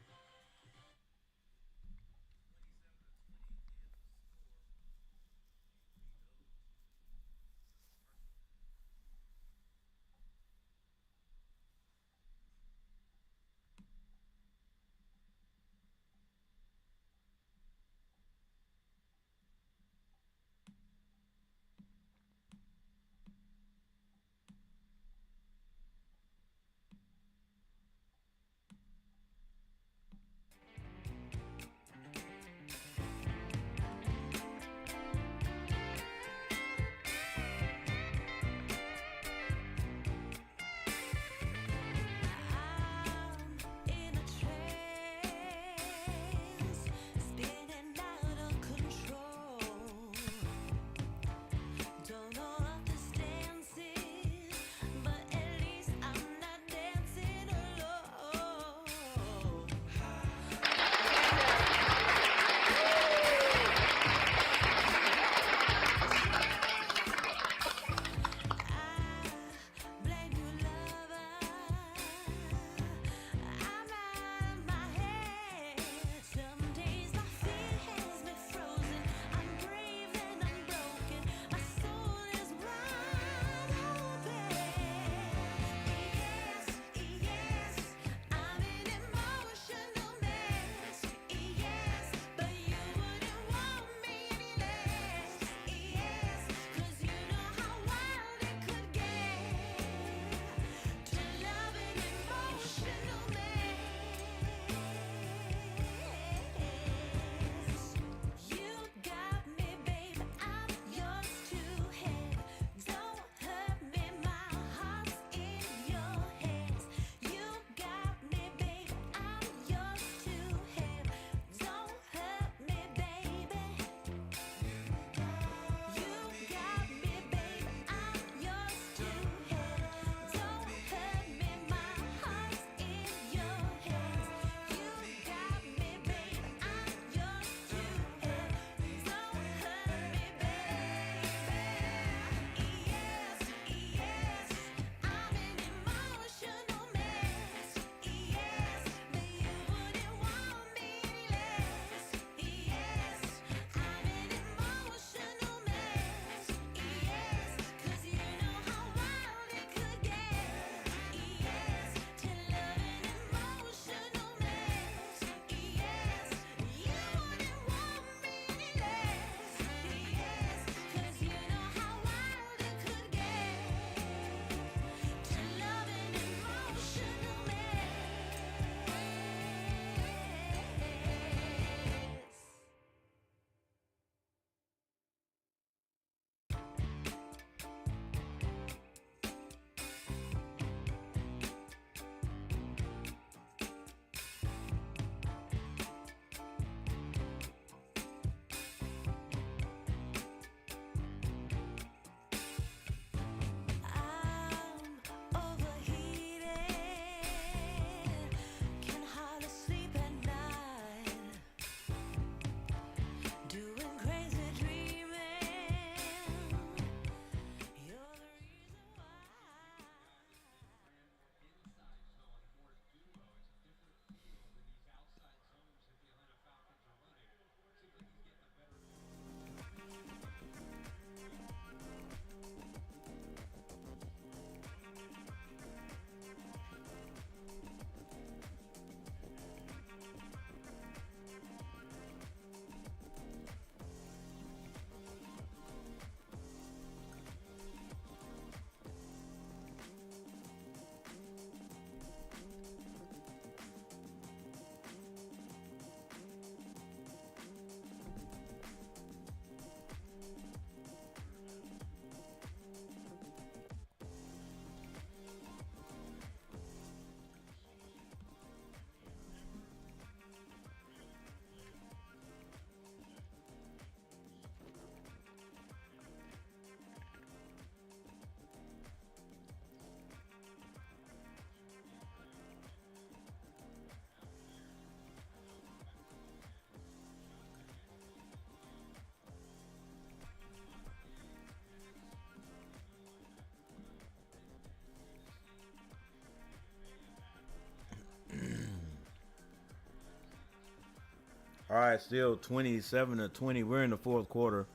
All right, still 27-20. We're in the fourth quarter.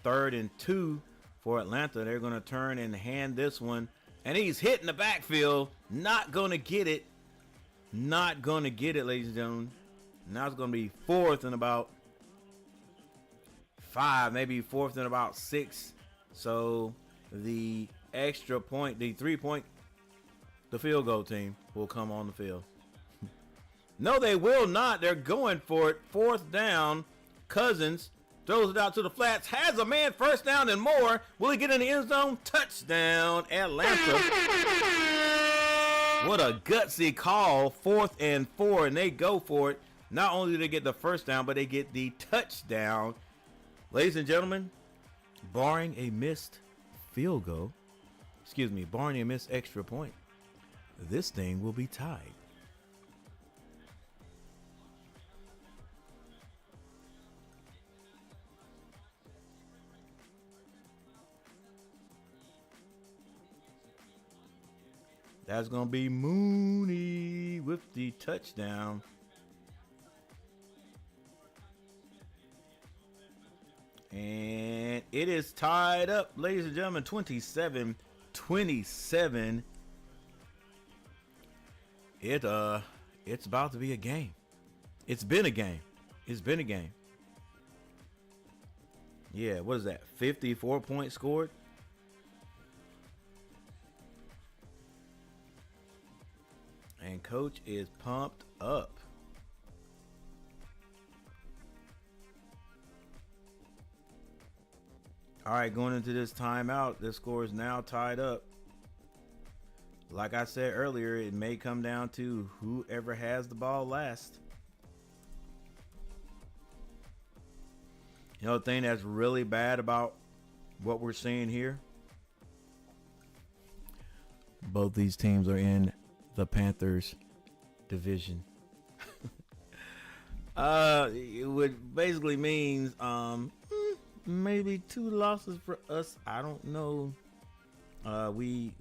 3rd and 2 for Atlanta. They're going to turn and hand this one. And he's hitting the backfield. Not going to get it. Not going to get it, ladies and gentlemen. Now it's going to be 4th and about 5, maybe 4th and about 6. So the extra point, the 3-point, the field goal team will come on the field. No, they will not. They're going for it. 4th down. Cousins throws it out to the flats. Has a man, 1st down and more. Will he get in the end zone? Touchdown, Atlanta. What a gutsy call. 4th and 4, and they go for it. Not only do they get the 1st down, but they get the touchdown. Ladies and gentlemen, barring a missed field goal, barring a missed extra point, this thing will be tied. That's going to be Mooney with the touchdown. And it is tied up, ladies and gentlemen, 27-27. It's about to be a game. It's been a game. Yeah, what is that? 54 points scored. And coach is pumped up. All right, going into this timeout, this score is now tied up. Like I said earlier, it may come down to whoever has the ball last. You know the thing that's really bad about what we're seeing here? Both these teams are in the Panthers division. It would basically means maybe 2 losses for us. I don't know. We've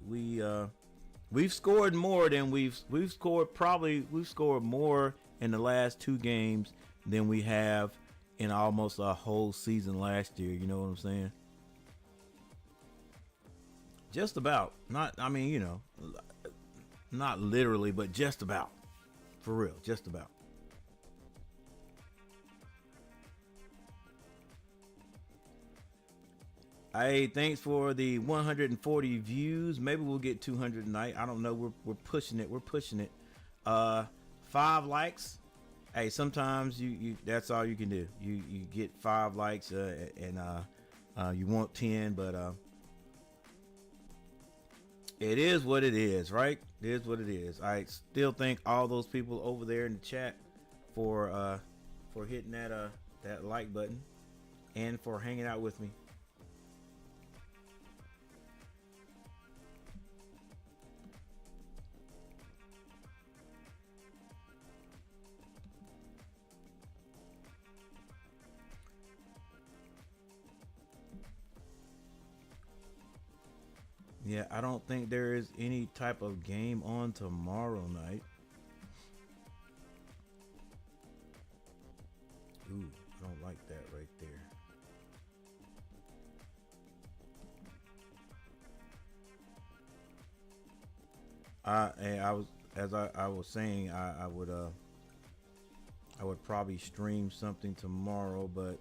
scored more than we've scored more in the last 2 games than we have in almost a whole season last year. You know what I'm saying? Just about. Not literally, but just about. For real, just about. Hey, thanks for the 140 views. Maybe we'll get 200 tonight. I don't know. We're pushing it. 5 likes. Hey, sometimes you that's all you can do. You get 5 likes and you want 10, but it is what it is, right? It is what it is. I still thank all those people over there in the chat for hitting that like button and for hanging out with me. Yeah, I don't think there is any type of game on tomorrow night. Ooh, I don't like that right there. I was saying, I would probably stream something tomorrow, but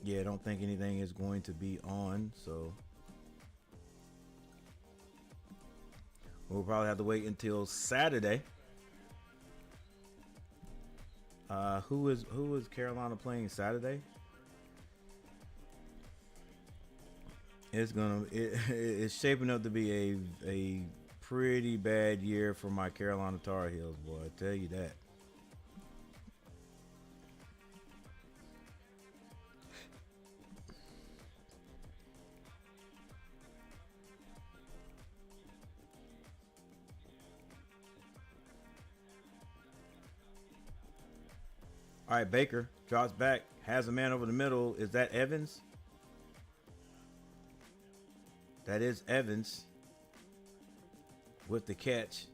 yeah, I don't think anything is going to be on, so we'll probably have to wait until Saturday. Who is Carolina playing Saturday? It's shaping up to be a pretty bad year for my Carolina Tar Heels, boy. I tell you that. All right, Baker drops back, has a man over the middle. Is that Evans? That is Evans. with the catch.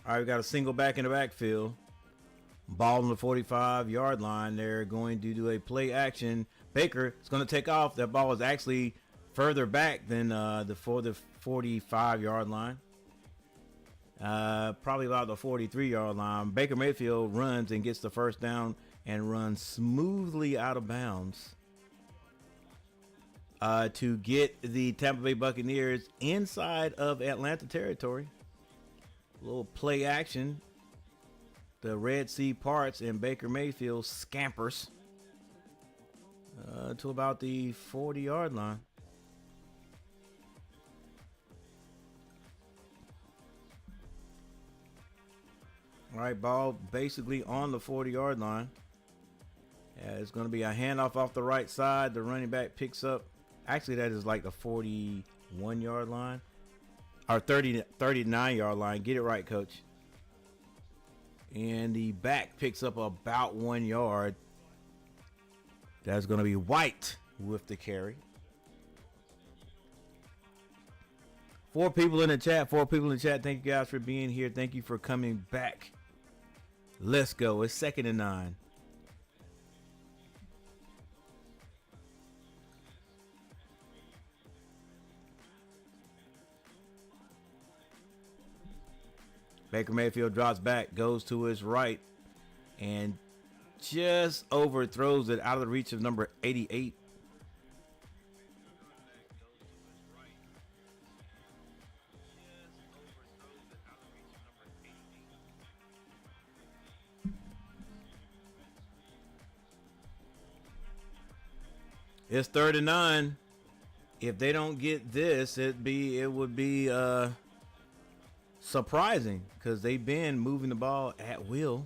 All right, we got a single back in the backfield. Ball on the 45-yard line. They're going to do a play action. Baker is going to take off. That ball is actually further back than the 45-yard line. Probably about the 43-yard line. Baker Mayfield runs and gets the first down and runs smoothly out of bounds to get the Tampa Bay Buccaneers inside of Atlanta territory. A little play action. The Red Sea parts and Baker Mayfield scampers to about the 40-yard line. All right, ball basically on the 40-yard line. It's going to be a handoff off the right side. The running back picks up. Actually, that is like the 41-yard line. Or 39-yard line. Get it right, coach. And the back picks up about 1 yard. That's going to be White with the carry. 4 people in the chat. Thank you guys for being here. Thank you for coming back. Let's go. It's 2nd and 9. Baker Mayfield drops back, goes to his right, and just overthrows it out of the reach of number 88. It's 3rd and 9. If they don't get this, it would be surprising because they've been moving the ball at will.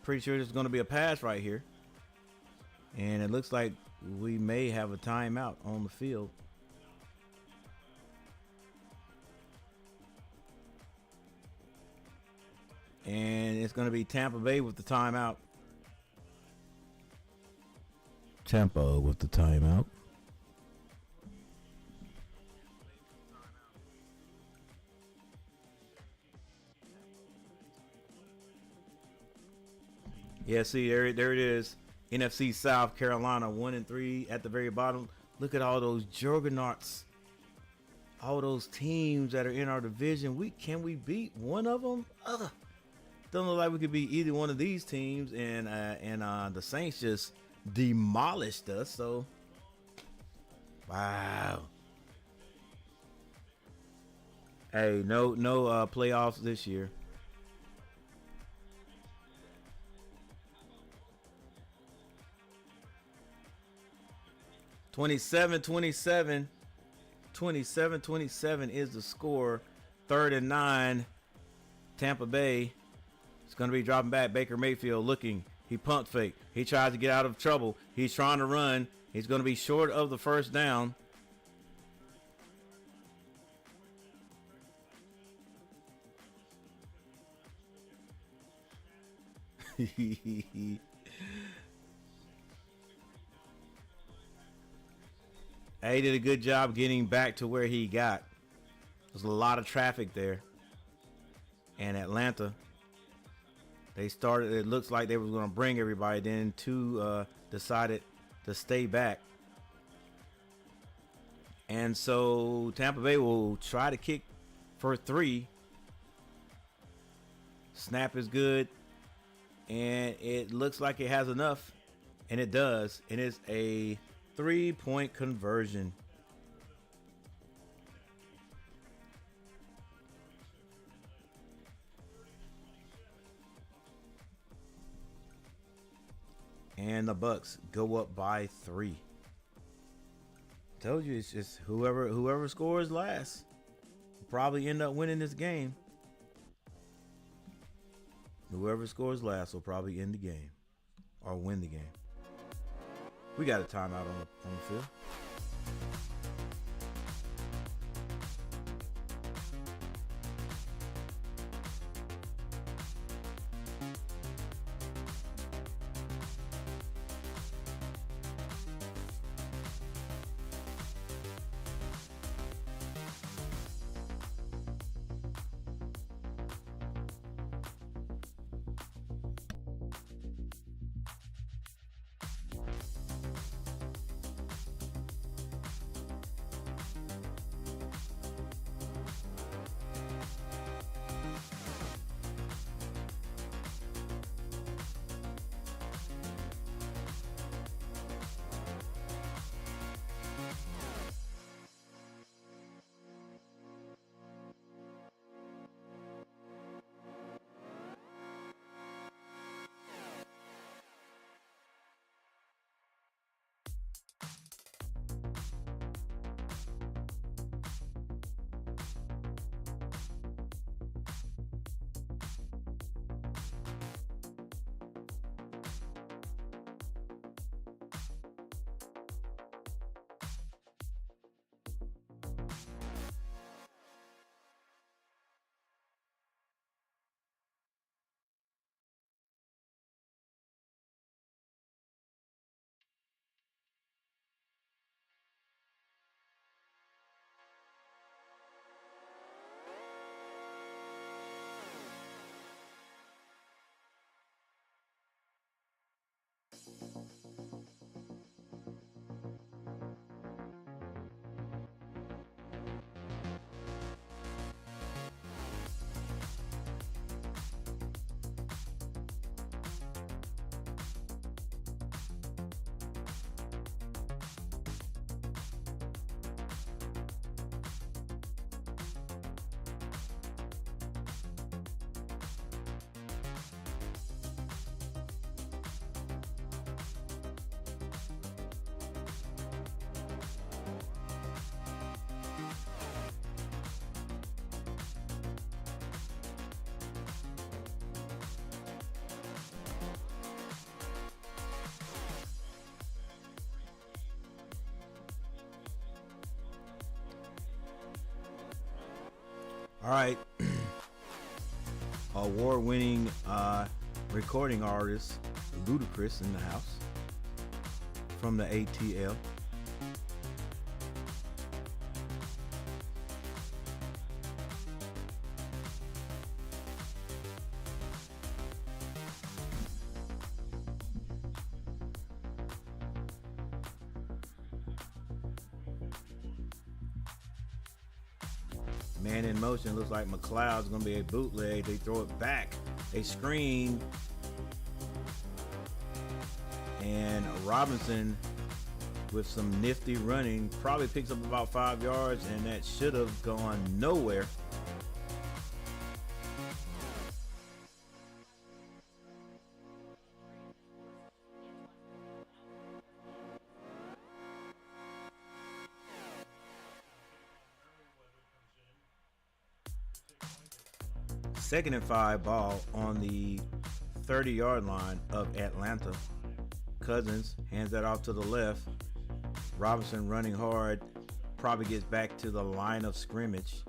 Pretty sure there's going to be a pass right here. And it looks like we may have a timeout on the field. And it's going to be Tampa Bay with the timeout. Tampa with the timeout. Yeah, see, there it is. NFC South Carolina 1-3 at the very bottom. Look at all those juggernauts. All those teams that are in our division. Can we beat one of them? Don't look like we could beat either one of these teams. And the Saints just demolished us. So, wow. Hey, no playoffs this year. Twenty-seven is the score. 3rd and 9. Tampa Bay is going to be dropping back. Baker Mayfield looking. He pump fake. He tries to get out of trouble. He's trying to run. He's going to be short of the first down. He did a good job getting back to where he got. There's a lot of traffic there. And Atlanta, they started, it looks like they were going to bring everybody. Then two decided to stay back. And so Tampa Bay will try to kick for 3. Snap is good. And it looks like it has enough. And it does. And it's a 3-point conversion. And the Bucs go up by 3. Told you, it's just whoever scores last will probably end up winning this game. Whoever scores last will probably end the game or win the game. We got a timeout on the field. All right. Award-winning recording artist Ludacris in the house from the ATL. Man in motion. Looks like McLeod's gonna be a bootleg. They throw it back. They screen. And Robinson with some nifty running probably picks up about 5 yards, and that should have gone nowhere. Second and 5 ball on the 30-yard line of Atlanta. Cousins hands that off to the left. Robinson running hard, probably gets back to the line of scrimmage.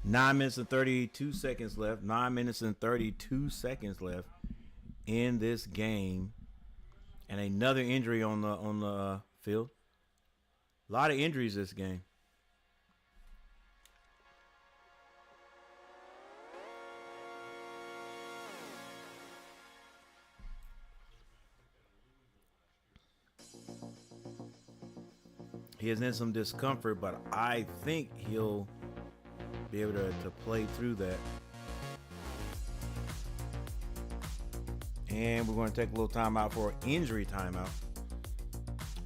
9 minutes and 32 seconds left. 9 minutes and 32 seconds left in this game, and another injury on the field. A lot of injuries this game. He is in some discomfort, but I think he'll be able to play through that. And we're going to take a little time out for an injury timeout.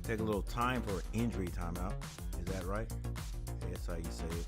Take a little time for an injury timeout. Is that right? That's how you say it.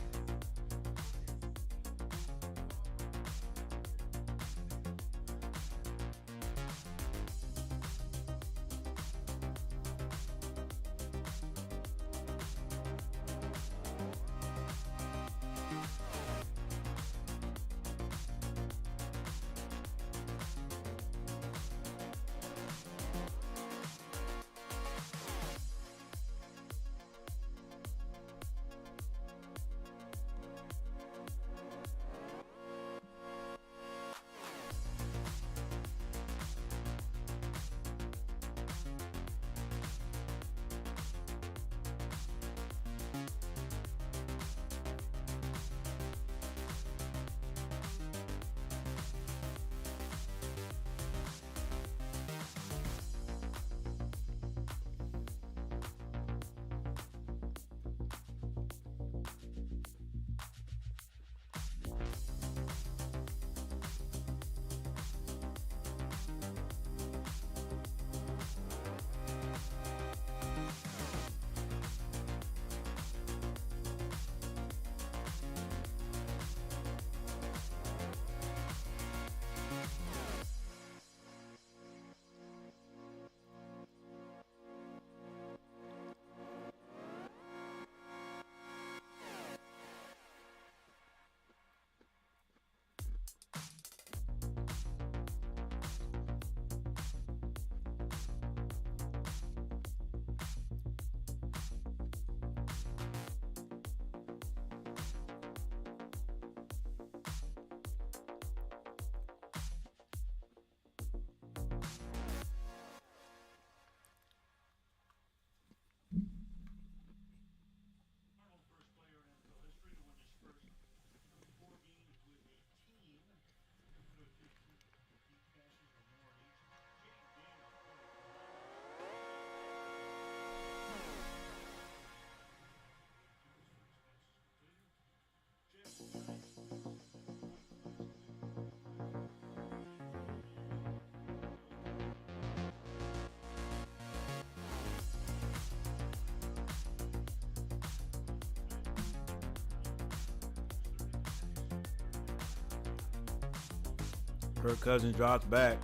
Kirk Cousins drops back,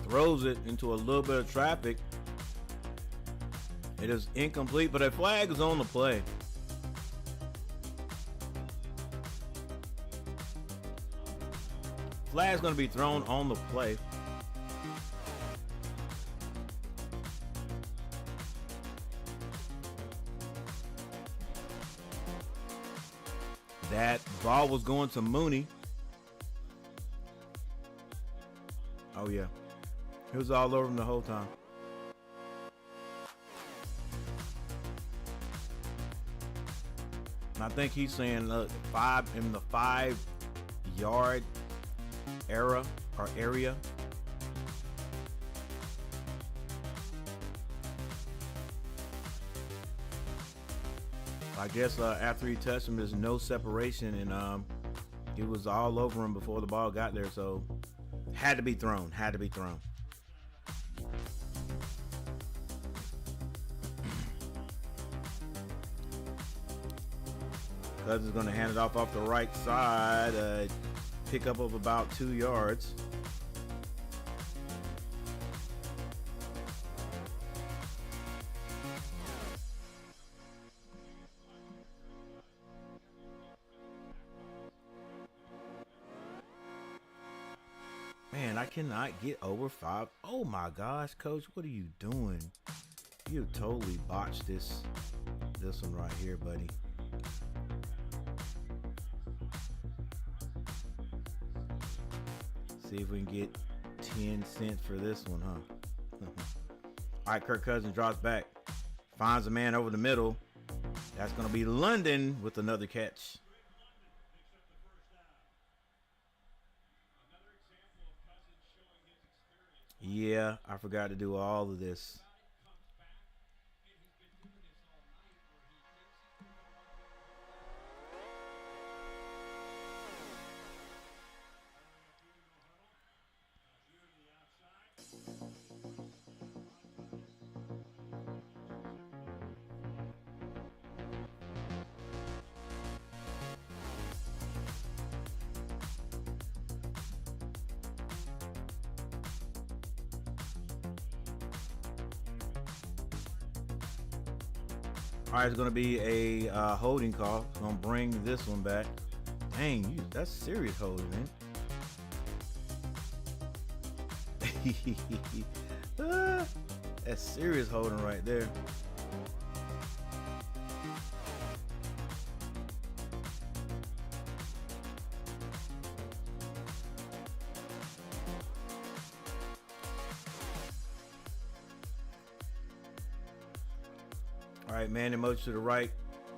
throws it into a little bit of traffic. It is incomplete, but a flag is on the play. Flag's going to be thrown on the play. That ball was going to Mooney. Oh, yeah. He was all over him the whole time. And I think he's saying, look, in the 5-yard area. I guess after he touched him, there's no separation, and it was all over him before the ball got there, so had to be thrown. Cousins going to hand it off the right side, pickup of about 2 yards. Man, I cannot get over 5. Oh my gosh, coach, what are you doing? You totally botched this one right here, buddy. See if we can get 10 cents for this one, huh? All right, Kirk Cousins drops back, finds a man over the middle. That's going to be London with another catch. Yeah, I forgot to do all of this. All right, it's going to be a holding call. It's going to bring this one back. Dang, that's serious holding, man. That's serious holding right there. All right, man in motion to the right.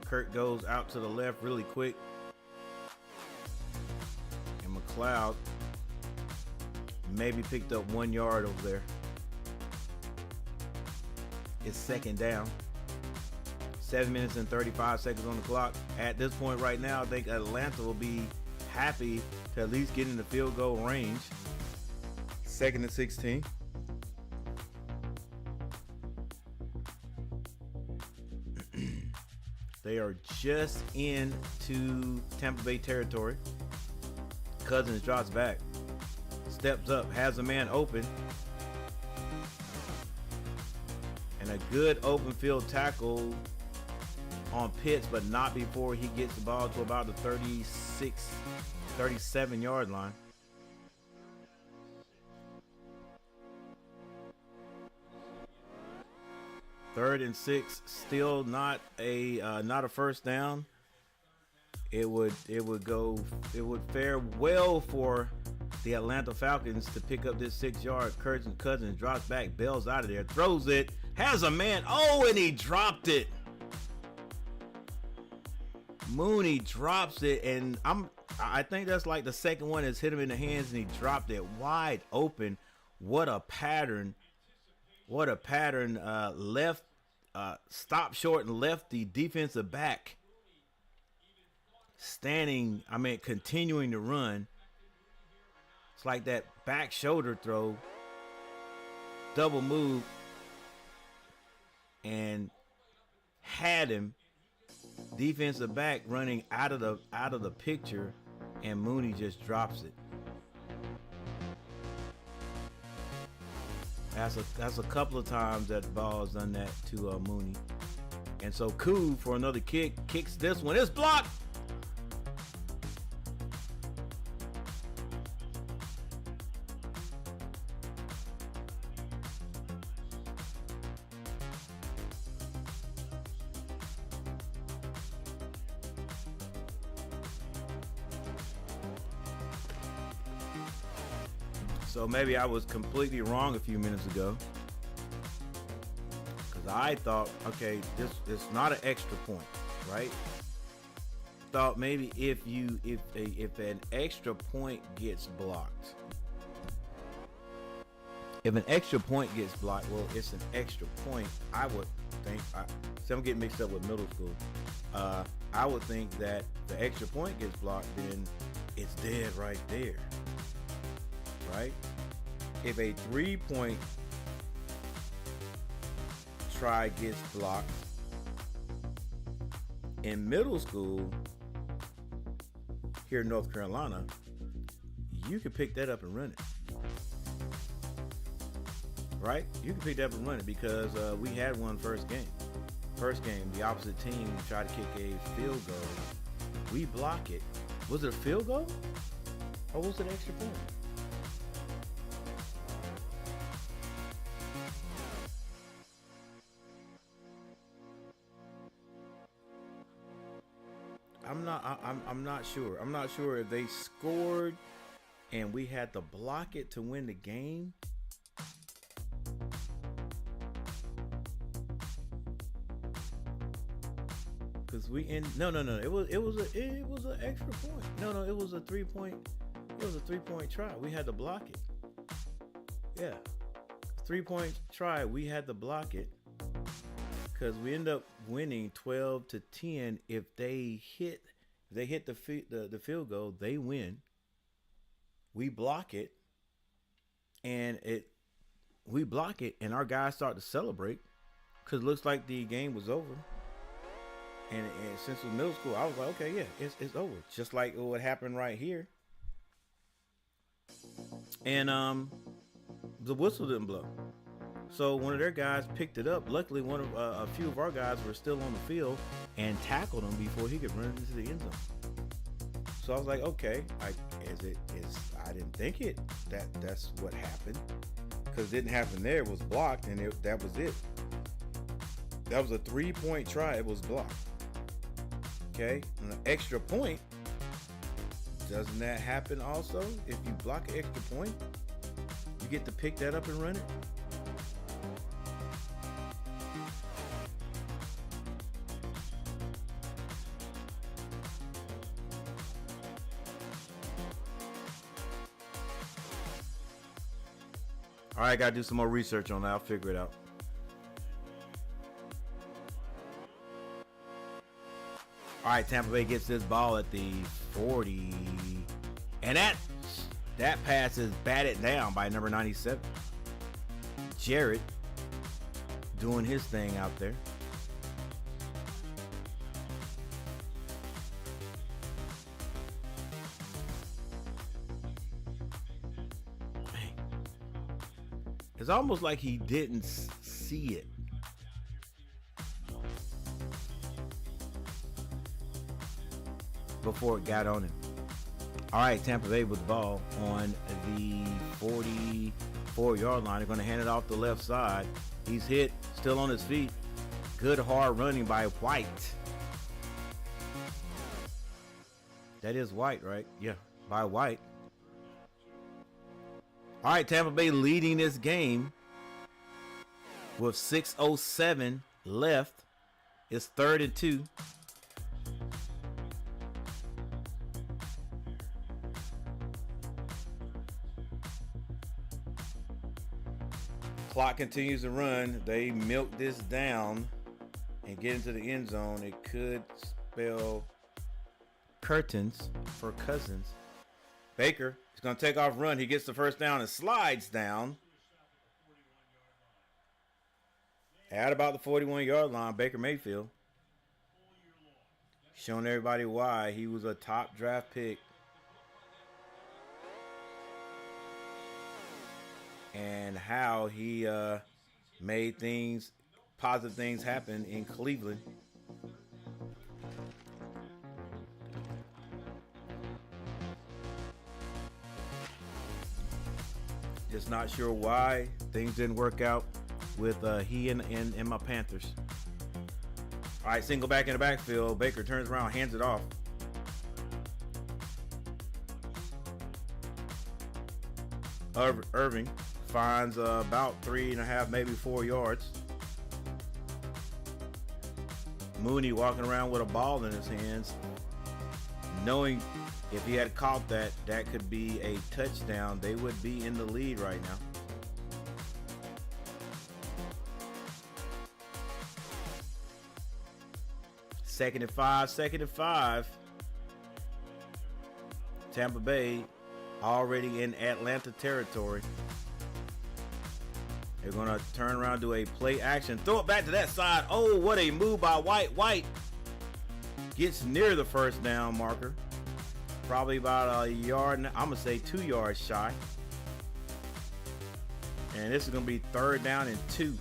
Kurt goes out to the left really quick. And McLeod maybe picked up 1 yard over there. It's second down. 7 minutes and 35 seconds on the clock. At this point right now, I think Atlanta will be happy to at least get in the field goal range. 2nd and 16. They are just into Tampa Bay territory. Cousins drops back, steps up, has a man open, and a good open field tackle on Pitts, but not before he gets the ball to about the 36, 37 yard line. Third and 6, still not a first down. It would fare well for the Atlanta Falcons to pick up this 6 yard. Cousins drops back, bails out of there, throws it, has a man. Oh, and he dropped it. Mooney drops it, and I think that's like the second one that's hit him in the hands, and he dropped it wide open. What a pattern. What a pattern. Left, stop short and left the defensive back continuing to run. It's like that back shoulder throw, double move, and had him. Defensive back running out of the picture, and Mooney just drops it. That's a couple of times that ball has done that to Mooney. And so Koo for another kick, kicks this one. It's blocked. So maybe I was completely wrong a few minutes ago, because I thought, okay, this is not an extra point, right? Thought maybe if an extra point gets blocked, if an extra point gets blocked, well, it's an extra point. I would think. See, I'm getting mixed up with middle school. I would think that the extra point gets blocked, then it's dead right there. Right? If a 3-point try gets blocked in middle school here in North Carolina, you can pick that up and run it. Right? You can pick that up and run it, because we had one first game. First game, the opposite team tried to kick a field goal. We block it. Was it a field goal? Or was it an extra point? I'm not sure. I'm not sure if they scored and we had to block it to win the game. Cause no. It was an extra point. No, it was a 3-point. It was a 3-point try. We had to block it. Yeah, 3-point try. We had to block it. Because we end up winning 12-10. If they hit the field goal, they win. We block it, and our guys start to celebrate, because it looks like the game was over. And since it was middle school, I was like, okay, yeah, it's over. Just like what happened right here. And the whistle didn't blow. So one of their guys picked it up. Luckily, a few of our guys were still on the field and tackled him before he could run into the end zone. So I was like, okay, I didn't think that's what happened, because it didn't happen there. It was blocked, and that was it. That was a 3-point try. It was blocked. Okay, and an extra point. Doesn't that happen also? If you block an extra point, you get to pick that up and run it. All right, gotta do some more research on that. I'll figure it out. All right, Tampa Bay gets this ball at the 40, and that pass is batted down by number 97, Jared, doing his thing out there. It's almost like he didn't see it. Before it got on him. All right, Tampa Bay with the ball on the 44-yard line. They're going to hand it off the left side. He's hit, still on his feet. Good hard running by White. That is White, right? Yeah, by White. All right, Tampa Bay leading this game with 6:07 left. It's 3rd and 2. Clock continues to run. They milk this down and get into the end zone. It could spell curtains for Cousins. Baker is going to take off, run. He gets the first down and slides down at about the 41-yard line. Baker Mayfield showing everybody why he was a top draft pick. and how he made positive things happen in Cleveland. Just not sure why things didn't work out with he and my Panthers. All right, single back in the backfield. Baker turns around, hands it off. Irving finds about 3.5, maybe 4 yards. Mooney walking around with a ball in his hands, knowing if he had caught that, that could be a touchdown. They would be in the lead right now. Second and five. Tampa Bay already in Atlanta territory. They're going to turn around, do a play action, throw it back to that side. Oh, what a move by White. White gets near the first down marker. Probably about a yard, I'm going to say 2 yards shy. And this is going to be 3rd down and 2.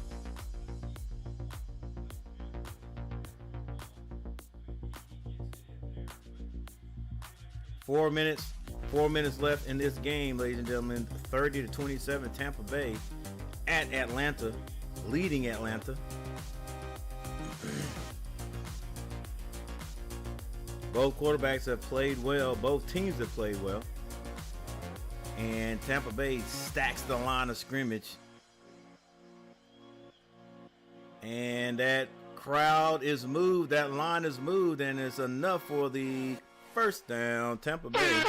Four minutes left in this game, ladies and gentlemen. 30-27, Tampa Bay at Atlanta, leading Atlanta. Both quarterbacks have played well. Both teams have played well. And Tampa Bay stacks the line of scrimmage. And that crowd is moved. That line is moved. And it's enough for the first down. Tampa Bay.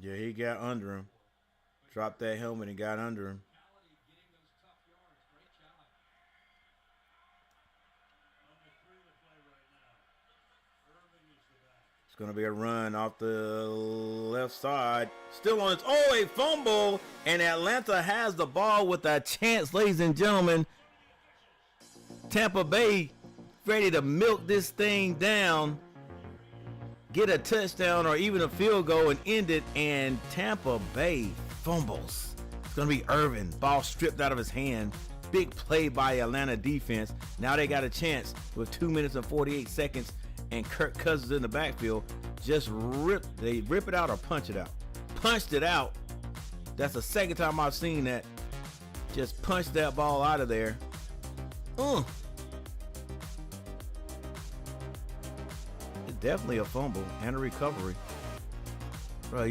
Yeah, he got under him. Dropped that helmet and got under him. It's going to be a run off the left side. Still on its, a fumble. And Atlanta has the ball with a chance, ladies and gentlemen. Tampa Bay ready to milk this thing down, get a touchdown or even a field goal and end it, and Tampa Bay fumbles. It's going to be Irvin. Ball stripped out of his hand. Big play by Atlanta defense. Now they got a chance with 2 minutes and 48 seconds and Kirk Cousins in the backfield. They rip it out or punch it out. Punched it out. That's the second time I've seen that. Just punched that ball out of there. Definitely a fumble and a recovery. Bro,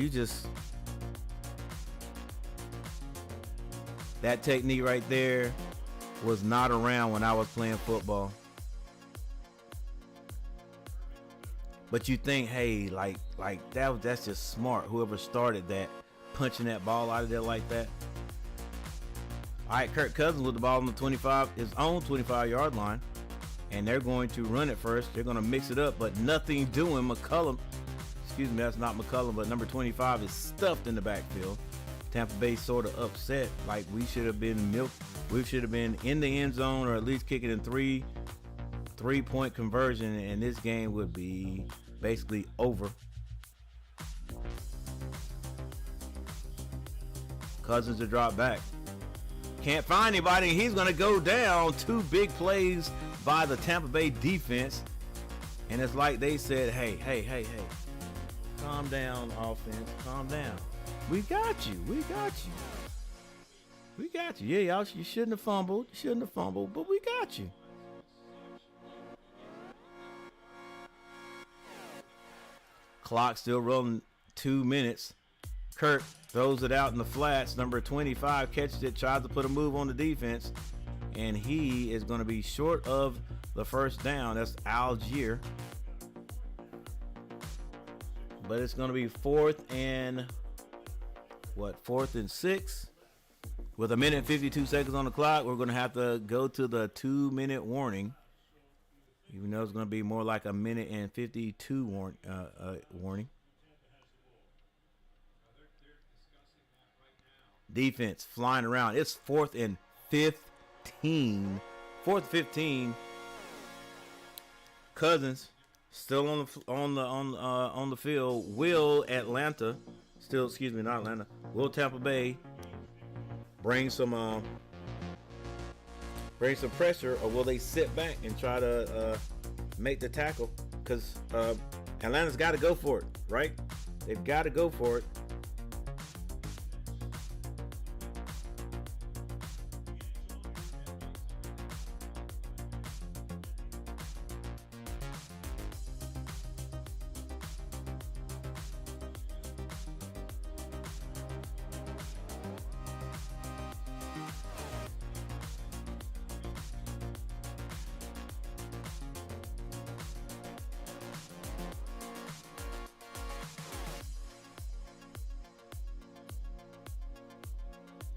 that technique right there was not around when I was playing football. But you think, hey, like that's just smart. Whoever started that, punching that ball out of there like that. All right, Kirk Cousins with the ball on the 25, his own 25-yard line. And they're going to run it first. They're going to mix it up, but nothing doing. McCullum, excuse me, that's not McCullum, but number 25 is stuffed in the backfield. Tampa Bay sort of upset, like we should have been milked. We should have been in the end zone or at least kicking in three-point conversion, and this game would be basically over. Cousins to drop back. Can't find anybody. He's going to go down. 2 big plays by the Tampa Bay defense. And it's like they said, hey. Calm down, offense. Calm down. We got you. Yeah, y'all, you shouldn't have fumbled. But we got you. Clock still rolling. 2 minutes. Kirk throws it out in the flats. Number 25 catches it, tries to put a move on the defense, and he is going to be short of the first down. That's Algier. But it's going to be 4th and 6. With 1 minute and 52 seconds on the clock, we're going to have to go to the 2-minute warning. Even though it's going to be more like a minute and 52 warning. Defense flying around. It's 4th and 15. 4th and 15. Cousins still on the field. Will Tampa Bay bring some pressure, or will they sit back and try to make the tackle? Because Atlanta's got to go for it, right? They've got to go for it.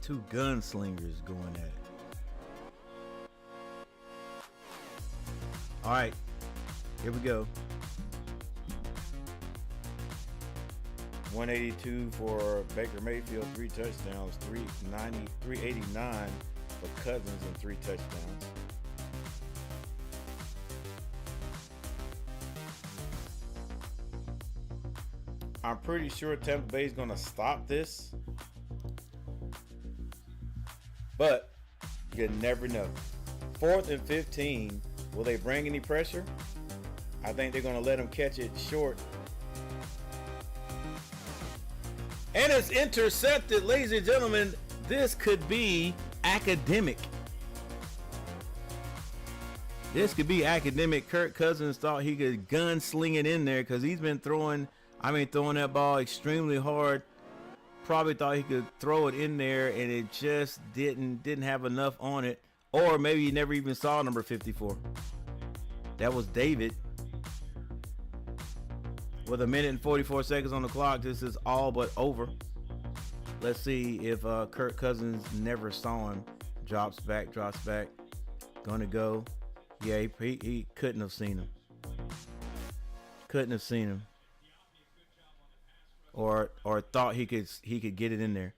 Two gunslingers going at it. All right, here we go. 182 for Baker Mayfield, 3 touchdowns, 389 for Cousins and 3 touchdowns. I'm pretty sure Tampa Bay is going to stop this, but you never know. 4th and 15. Will they bring any pressure? I think they're going to let them catch it short. And it's intercepted, ladies and gentlemen. This could be academic. This could be academic. Kirk Cousins thought he could gunsling it in there because he's been throwing that ball extremely hard. Probably thought he could throw it in there, and it just didn't have enough on it. Or maybe he never even saw number 54. That was David. With 1 minute and 44 seconds on the clock, this is all but over. Let's see if Kirk Cousins never saw him. Drops back. Gonna go. Yeah, he couldn't have seen him. Couldn't have seen him. Or thought he could get it in there.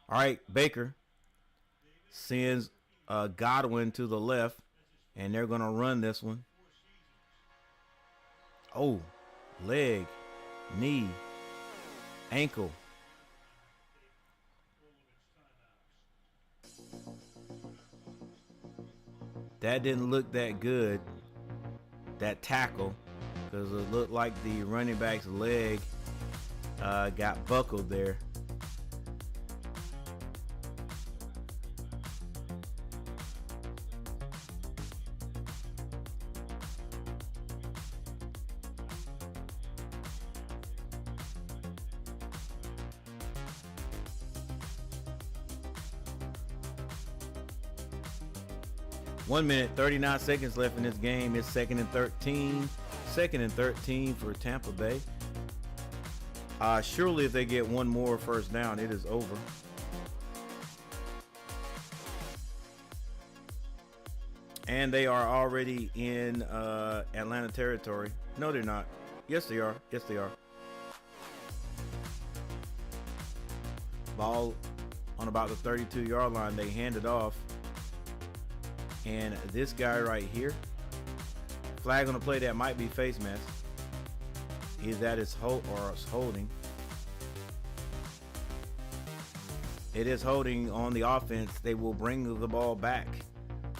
All right, Baker sends Godwin to the left, and they're gonna run this one. Oh, leg, knee, ankle. That didn't look that good, that tackle, because it looked like the running back's leg got buckled there. One minute, 39 seconds left in this game. It's 2nd and 13. 2nd and 13 for Tampa Bay. Surely if they get one more first down, it is over. And they are already in Atlanta territory. No, they're not. Yes, they are. Yes, they are. Ball on about the 32-yard line. They hand it off. And this guy right here, flag on the play, that might be face mask. Either that is holding. It is holding on the offense. They will bring the ball back.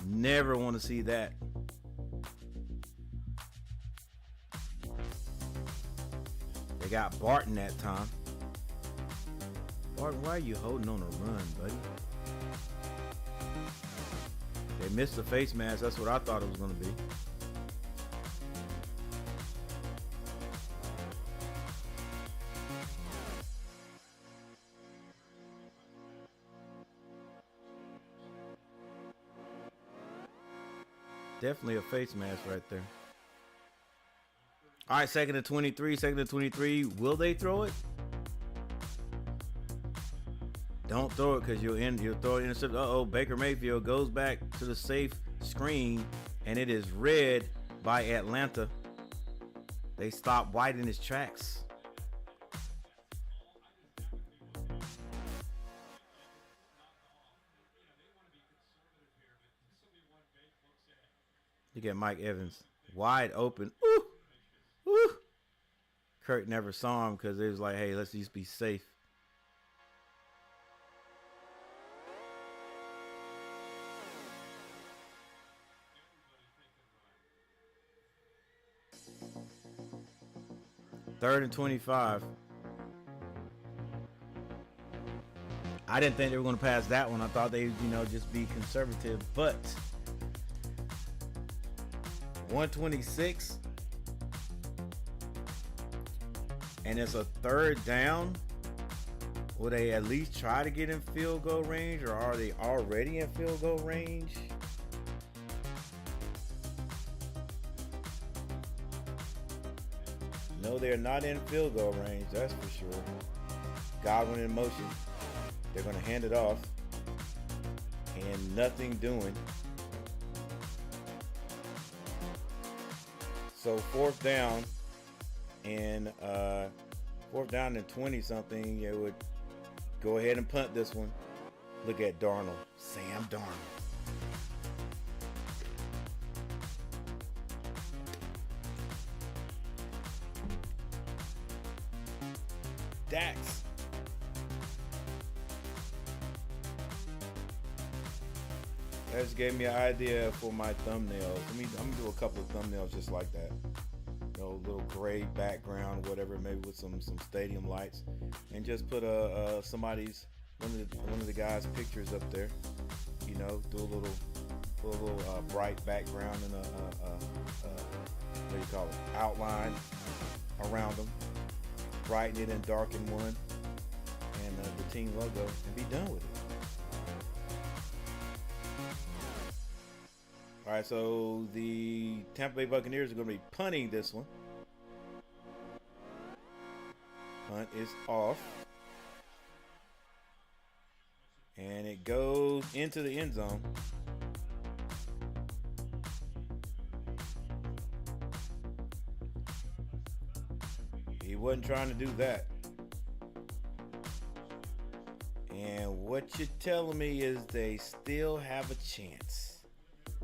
Never want to see that. They got Barton that time. Barton, why are you holding on a run, buddy? They missed the face mask. That's what I thought it was going to be. Definitely a face mask right there. All right, 2nd and 23. 2nd and 23. Will they throw it? Don't throw it because you'll throw it intercept. Uh-oh, Baker Mayfield goes back to the safe screen, and it is red by Atlanta. They stopped White in his tracks. Look at Mike Evans. Wide open. Woo! Woo! Kurt never saw him because it was like, hey, let's just be safe. Third and 25. I didn't think they were going to pass that one. I thought they'd, just be conservative. But 126. And it's a third down. Will they at least try to get in field goal range, or are they already in field goal range? No, they're not in field goal range, that's for sure. Godwin in motion. They're going to hand it off. And nothing doing. So fourth down and 20 something, it would go ahead and punt this one. Look at Darnold. Sam Darnold. Dax. That just gave me an idea for my thumbnails. I'm gonna do a couple of thumbnails just like that. Little gray background, whatever, maybe with some stadium lights, and just put somebody's one of the guys' pictures up there. Do a little bright background and what do you call it? Outline around them. Brighten it and darken one, and the team logo, and be done with it. All right, so the Tampa Bay Buccaneers are going to be punting this one. Punt is off. And it goes into the end zone. He wasn't trying to do that. And what you're telling me is they still have a chance.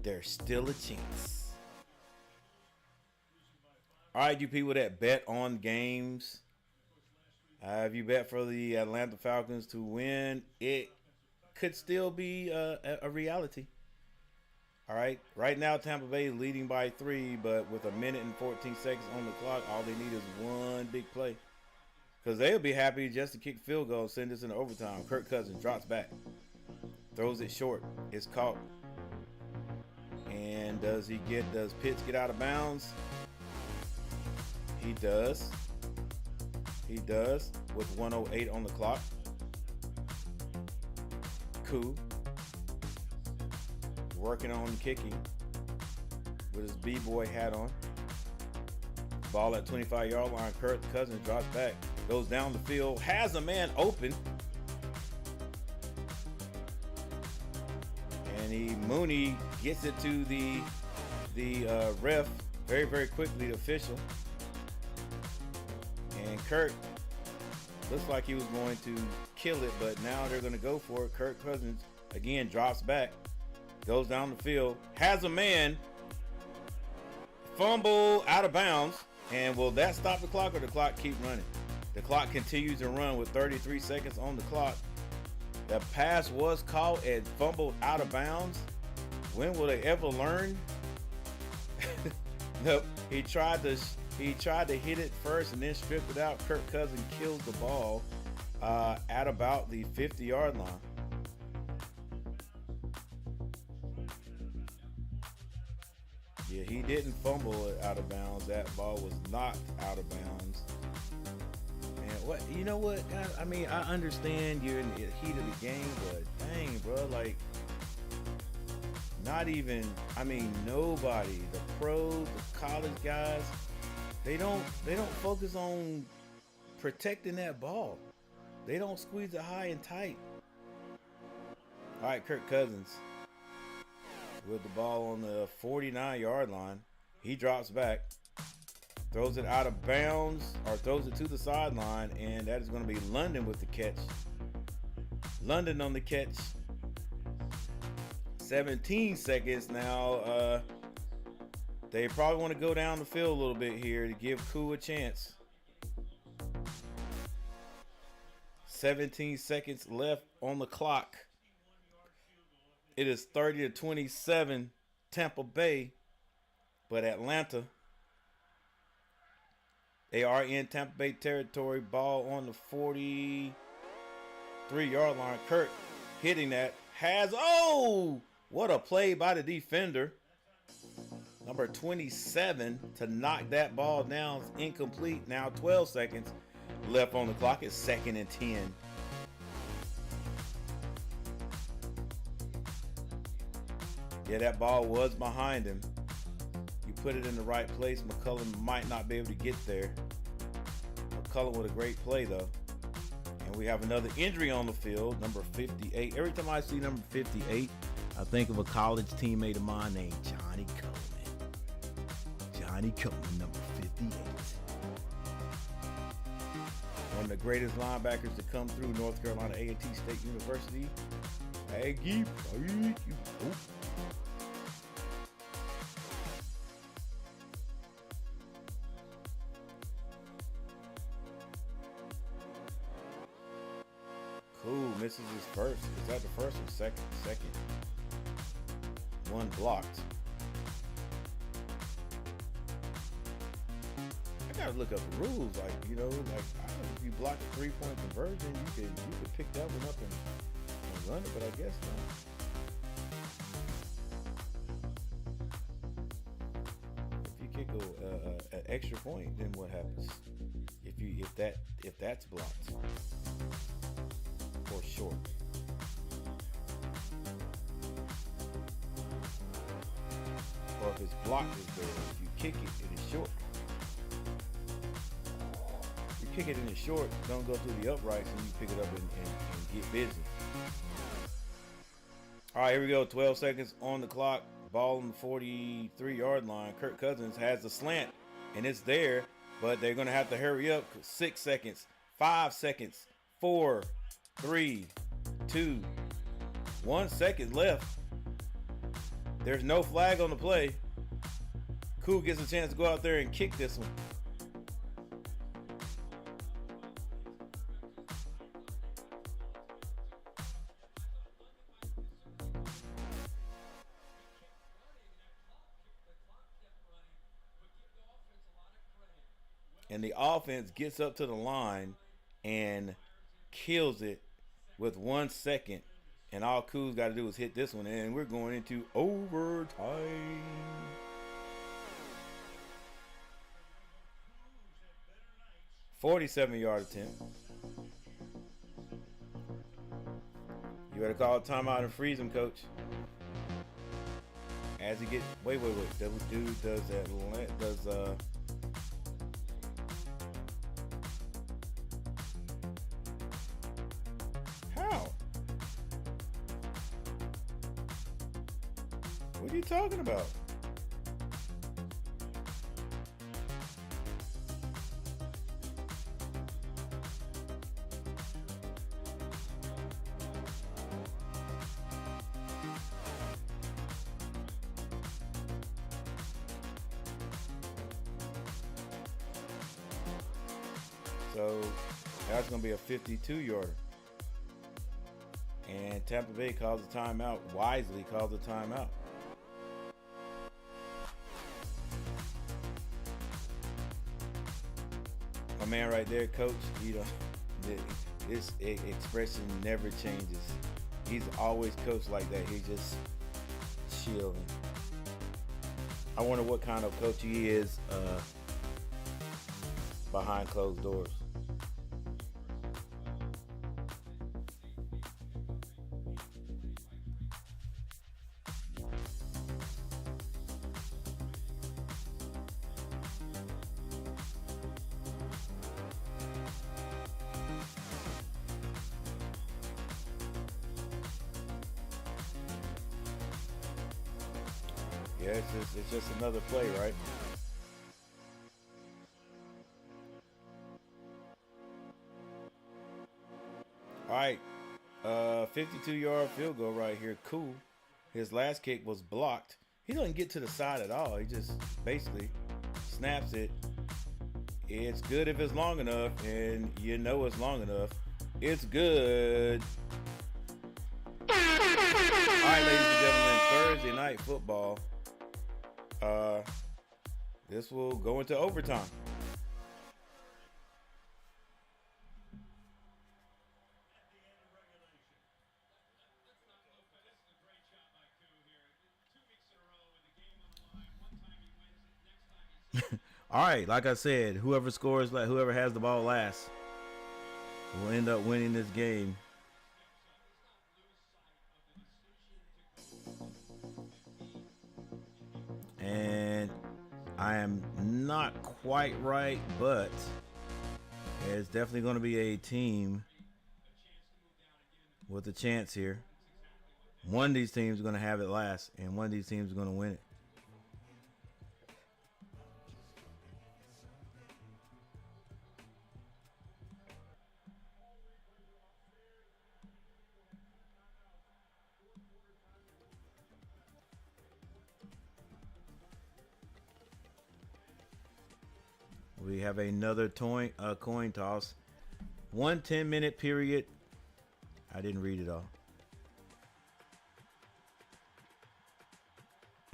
There's still a chance. All right, you people that bet on games, if you bet for the Atlanta Falcons to win, it could still be a reality. All right, right now Tampa Bay is leading by 3, but with a minute and 14 seconds on the clock, all they need is one big play. Because they'll be happy just to kick field goal, send this into overtime. Kirk Cousins drops back, throws it short. It's caught. And does Pitts get out of bounds? He does. He does with 1:08 on the clock. Cool. Working on kicking with his B-boy hat on. Ball at 25-yard line. Kirk Cousins drops back, goes down the field, has a man open. And Mooney gets it to the ref very, very quickly, the official. And Kirk looks like he was going to kill it, but now they're going to go for it. Kirk Cousins, again, drops back, goes down the field, has a man, fumble out of bounds. And will that stop the clock, or the clock keep running? The clock continues to run with 33 seconds on the clock. The pass was caught and fumbled out of bounds. When will they ever learn? Nope. He tried to hit it first and then stripped it out. Kirk Cousins kills the ball at about the 50-yard line. Yeah, he didn't fumble it out of bounds. That ball was knocked out of bounds. What, you know what, guys? I mean, I understand you're in the heat of the game, but dang, bro, like, not even, I mean, nobody, the pros, the college guys, they don't focus on protecting that ball. They don't squeeze it high and tight. All right, Kirk Cousins with the ball on the 49-yard line. He drops back, throws it out of bounds, or throws it to the sideline, and that is going to be London with the catch. London on the catch. 17 seconds now. They probably want to go down the field a little bit here to give Koo a chance. 17 seconds left on the clock. It is 30-27 Tampa Bay, but Atlanta, they are in Tampa Bay territory. Ball on the 43-yard line. Kirk hitting that. What a play by the defender. Number 27 to knock that ball down. It's incomplete. Now 12 seconds left on the clock. It's 2nd and 10. Yeah, that ball was behind him. You put it in the right place. McCullum might not be able to get there. McCullum with a great play, though. And we have another injury on the field, number 58. Every time I see number 58, I think of a college teammate of mine named Johnny Coleman. Johnny Coleman, number 58. One of the greatest linebackers to come through North Carolina A&T State University. Aggie. Cool, misses his first. Is that the first or second? Second. One blocked. I gotta look up the rules. Like, I don't know, if you block a 3-point conversion, you could pick that one up and run it, but I guess not. If you kick an extra point, then what happens? If that's blocked. Or short. Or if it's blocked, is there. If you kick it, it is short. If you kick it and it's short, don't go through the uprights and you pick it up and get busy. All right, here we go. 12 seconds on the clock. Ball on the 43-yard line. Kirk Cousins has the slant, and it's there, but they're going to have to hurry up. 6 seconds, 5 seconds, 4, 3, 2, 1 second left. There's no flag on the play. Koo gets a chance to go out there and kick this one. And the offense gets up to the line and kills it with 1 second, and all Koo's got to do is hit this one, and we're going into overtime. $47-yard attempt. You better call a timeout and freeze him, coach. As he gets, wait. Double dude does that. What are you talking about? So that's going to be a 52-yarder. And Tampa Bay calls a timeout, wisely calls a timeout. My man right there, coach, this expression never changes. He's always coached like that. He's just chilling. I wonder what kind of coach he is behind closed doors. Yeah, it's just another play, right? All right, 52-yard field goal right here. Cool. His last kick was blocked. He doesn't get to the side at all. He just basically snaps it. It's good if it's long enough, and you know it's long enough. It's good. All right, ladies and gentlemen, Thursday night football. This will go into overtime. All right, like I said, whoever scores, whoever has the ball last, will end up winning this game. And I am not quite right, but it's definitely going to be a team with a chance here. One of these teams is going to have it last, and one of these teams is going to win it. We have another coin toss. 1 10-minute period. I didn't read it all.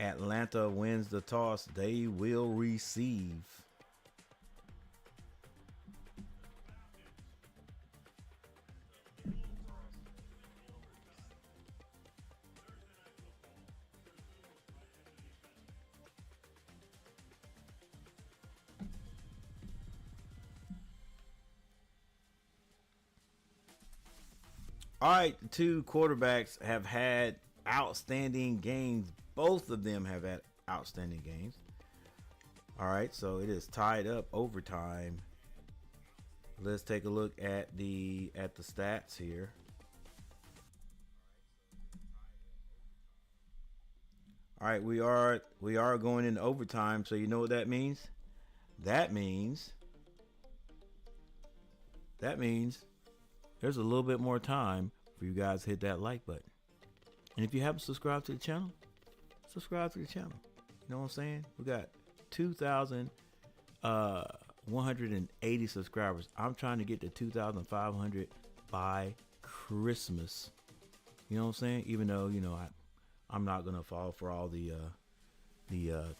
Atlanta wins the toss. They will receive. All right, the two quarterbacks have had outstanding games. Both of them have had outstanding games. All right, so it is tied up overtime. Let's take a look at the stats here. All right, we are going into overtime, so you know what that means? That means there's a little bit more time for you guys to hit that like button. And if you haven't subscribed to the channel, subscribe to the channel. You know what I'm saying? We got 2,180 subscribers. I'm trying to get to 2,500 by Christmas. You know what I'm saying? Even though, I'm not going to fall for all the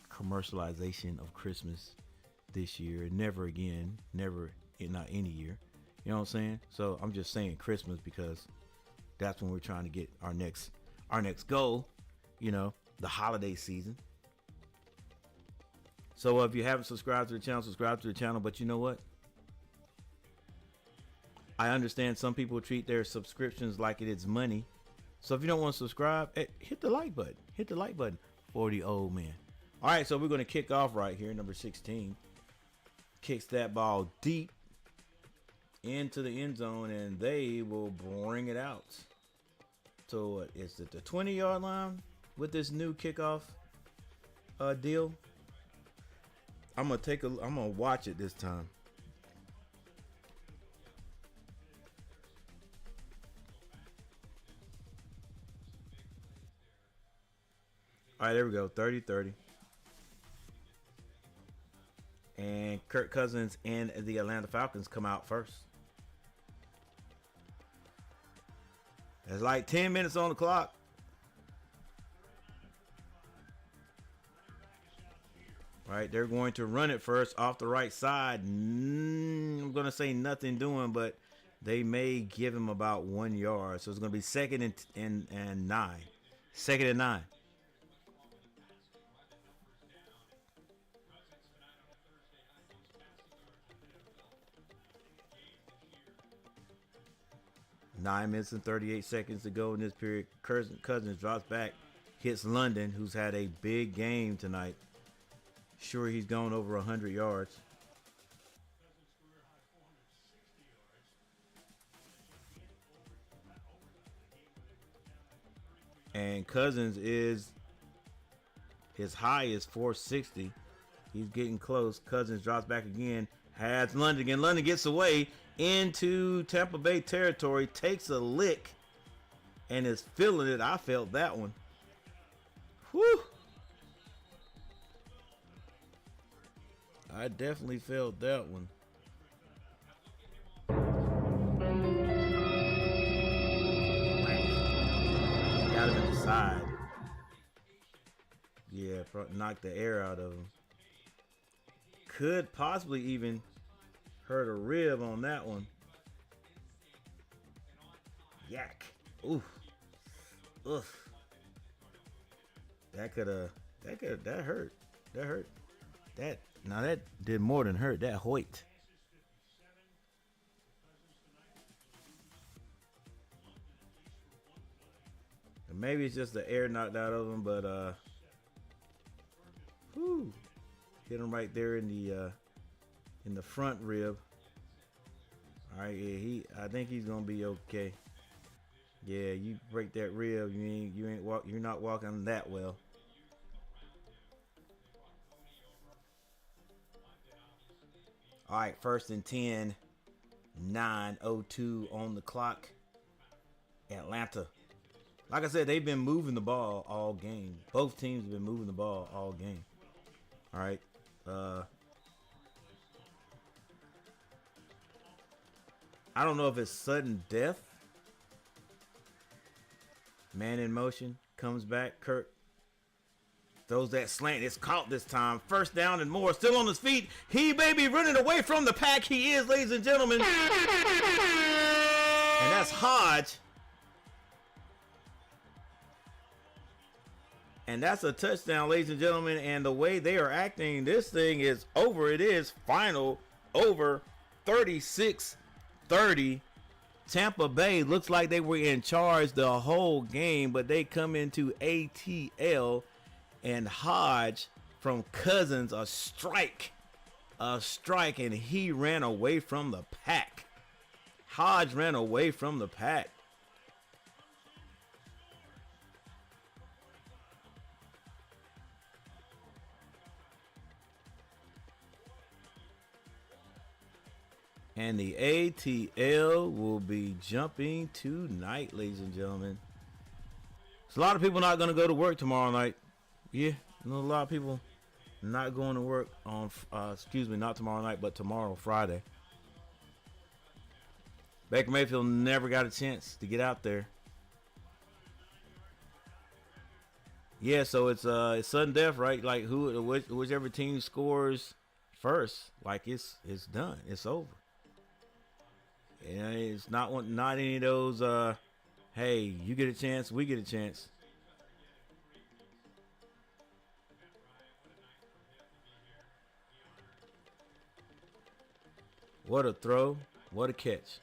commercialization of Christmas this year. Never again. Never, not any year. You know what I'm saying? So I'm just saying Christmas because that's when we're trying to get our next goal, the holiday season. So if you haven't subscribed to the channel, subscribe to the channel. But you know what? I understand some people treat their subscriptions like it is money. So if you don't want to subscribe, hit the like button. Hit the like button for the old man. All right, so we're going to kick off right here. Number 16 kicks that ball deep into the end zone, and they will bring it out. So what is it, the 20-yard line with this new kickoff deal? I'm gonna watch it this time. All right, there we go. 30-30. And Kirk Cousins and the Atlanta Falcons come out first. There's like 10 minutes on the clock. All right, they're going to run it first off the right side. I'm going to say nothing doing, but they may give him about 1 yard. So it's going to be second and 9. Second and 9. Nine minutes and 38 seconds to go in this period. Cousins drops back, hits London, who's had a big game tonight. Sure, he's gone over 100 yards. And Cousins is His high is 460. He's getting close. Cousins drops back again. Has London again. London gets away into Tampa Bay territory. Takes a lick. And is feeling it. I felt that one. Whew. I definitely felt that one. Got him in the side. Yeah, knocked the air out of him. Could possibly even hurt a rib on that one. Yak. Oof. Oof. That hurt. That hurt. That did more than hurt. That hoit. And maybe it's just the air knocked out of him, but whew, hit him right there in the front rib. All right, yeah, I think he's gonna be okay. Yeah, you break that rib, you're not walking that well. All right, 1st and 10, 9:02 on the clock. Atlanta. Like I said, they've been moving the ball all game. Both teams have been moving the ball all game. All right. I don't know if it's sudden death. Man in motion. Comes back. Kirk throws that slant. It's caught this time. 1st down and more. Still on his feet. He may be running away from the pack. He is, ladies and gentlemen. And that's Hodge. And that's a touchdown, ladies and gentlemen. And the way they are acting, this thing is over. It is final. Over 36-30. Tampa Bay looks like they were in charge the whole game, but they come into ATL and Hodge from Cousins, a strike, and he ran away from the pack. Hodge ran away from the pack. And the ATL will be jumping tonight, ladies and gentlemen. There's a lot of people not going to go to work tomorrow night. Yeah, a lot of people not going to work on, not tomorrow night, but tomorrow, Friday. Baker Mayfield never got a chance to get out there. Yeah, so it's sudden death, right? Like whichever team scores first, like it's done. It's over. And it's not any of those, hey, you get a chance, we get a chance. What a throw. What a catch.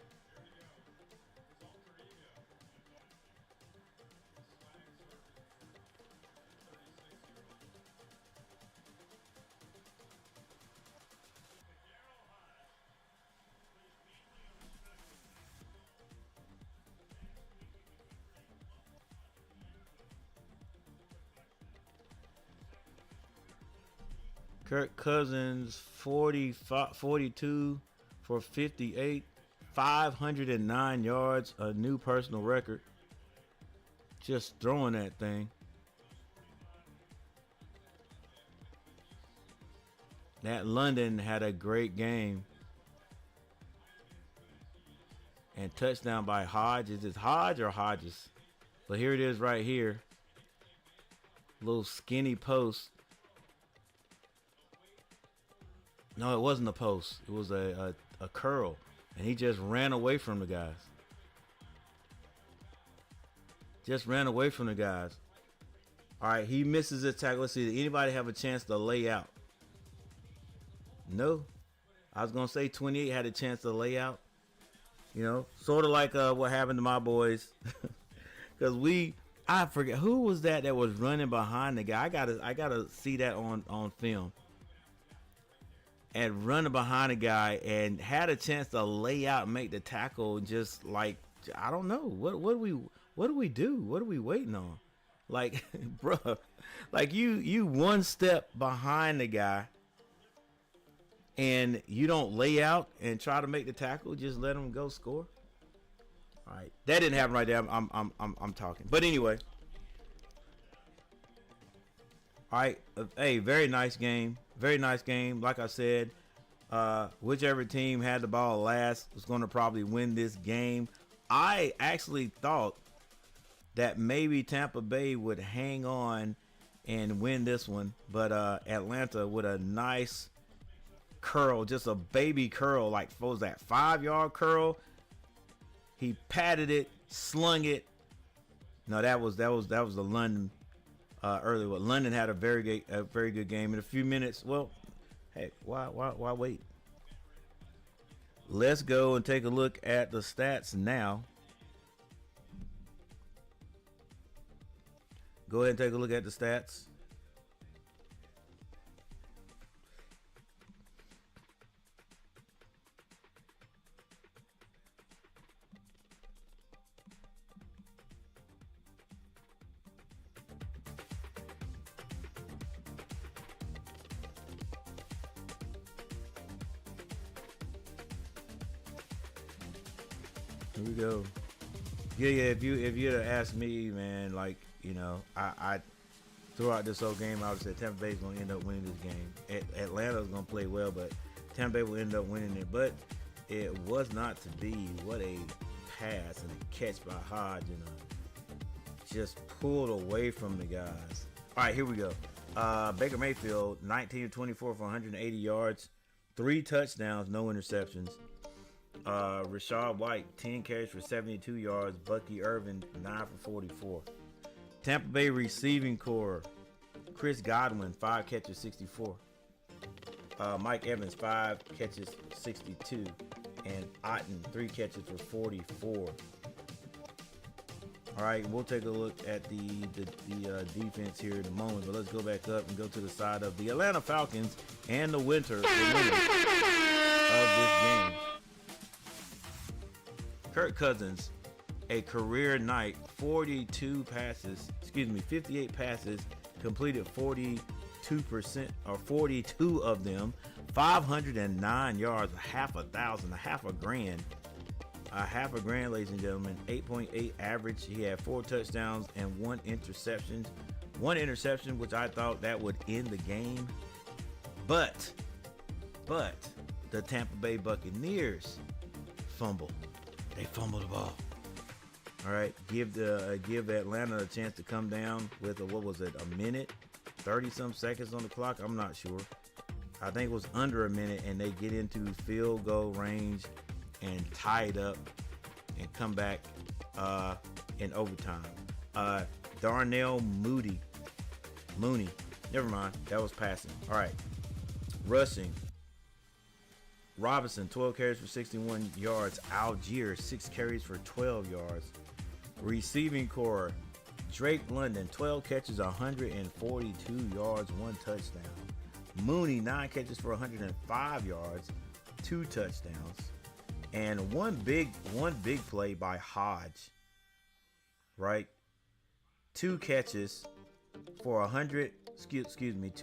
Kirk Cousins, 42 for 58, 509 yards, a new personal record. Just throwing that thing. That London had a great game. And touchdown by Hodge. Is it Hodge or Hodges? But here it is right here. Little skinny post. No, it wasn't a post. It was a curl. And he just ran away from the guys. Just ran away from the guys. All right, he misses his tackle. Let's see, did anybody have a chance to lay out? No. I was going to say 28 had a chance to lay out. You know, sort of like what happened to my boys. Because I forget, who was that was running behind the guy? I gotta see that on film. And running behind a guy and had a chance to lay out and make the tackle, just like, I don't know. What do we do? What are we waiting on? Like, bruh, Like you one step behind the guy, and you don't lay out and try to make the tackle. Just let him go score. All right, that didn't happen right there. I'm talking, but anyway. All right, hey, very nice game. Very nice game. Like I said, whichever team had the ball last was going to probably win this game. I actually thought that maybe Tampa Bay would hang on and win this one, but Atlanta with a nice curl, just a baby curl, like what was that, 5-yard curl? He patted it, slung it. No, that was the London earlier. But London had a very good game in a few minutes. Well, hey, why wait? Let's go and take a look at the stats now. Go ahead and take a look at the stats. Here we go. Yeah. If you'd have asked me, man, like, you know, I throughout this whole game, I would say Tampa Bay's gonna end up winning this game. Atlanta's gonna play well, but Tampa Bay will end up winning it. But it was not to be. What a pass and a catch by Hodge, and just pulled away from the guys. All right, here we go. Baker Mayfield, 19 of 24 for 180 yards, 3 touchdowns, no interceptions. Rashad White, 10 carries for 72 yards. Bucky Irvin, 9 for 44. Tampa Bay receiving core, Chris Godwin, 5 catches, 64. Mike Evans, 5 catches, 62. And Otten, 3 catches for 44. All right, we'll take a look at the defense here in a moment, but let's go back up and go to the side of the Atlanta Falcons and the winners of this game. Kirk Cousins, a career night, 58 passes, completed 42% or 42 of them, 509 yards, half a grand, ladies and gentlemen, 8.8 average. He had 4 touchdowns and 1 interception, which I thought that would end the game, but the Tampa Bay Buccaneers fumbled. They fumbled the ball. All right, give Atlanta a chance to come down with a minute, 30-some seconds on the clock. I'm not sure. I think it was under a minute, and they get into field goal range and tie it up and come back in overtime. Darnell Mooney. Never mind. That was passing. All right. Rushing. Robinson, 12 carries for 61 yards. Algier, 6 carries for 12 yards. Receiving core, Drake London, 12 catches, 142 yards, 1 touchdown. Mooney, 9 catches for 105 yards, 2 touchdowns. And one big play by Hodge, right? 2 catches for 2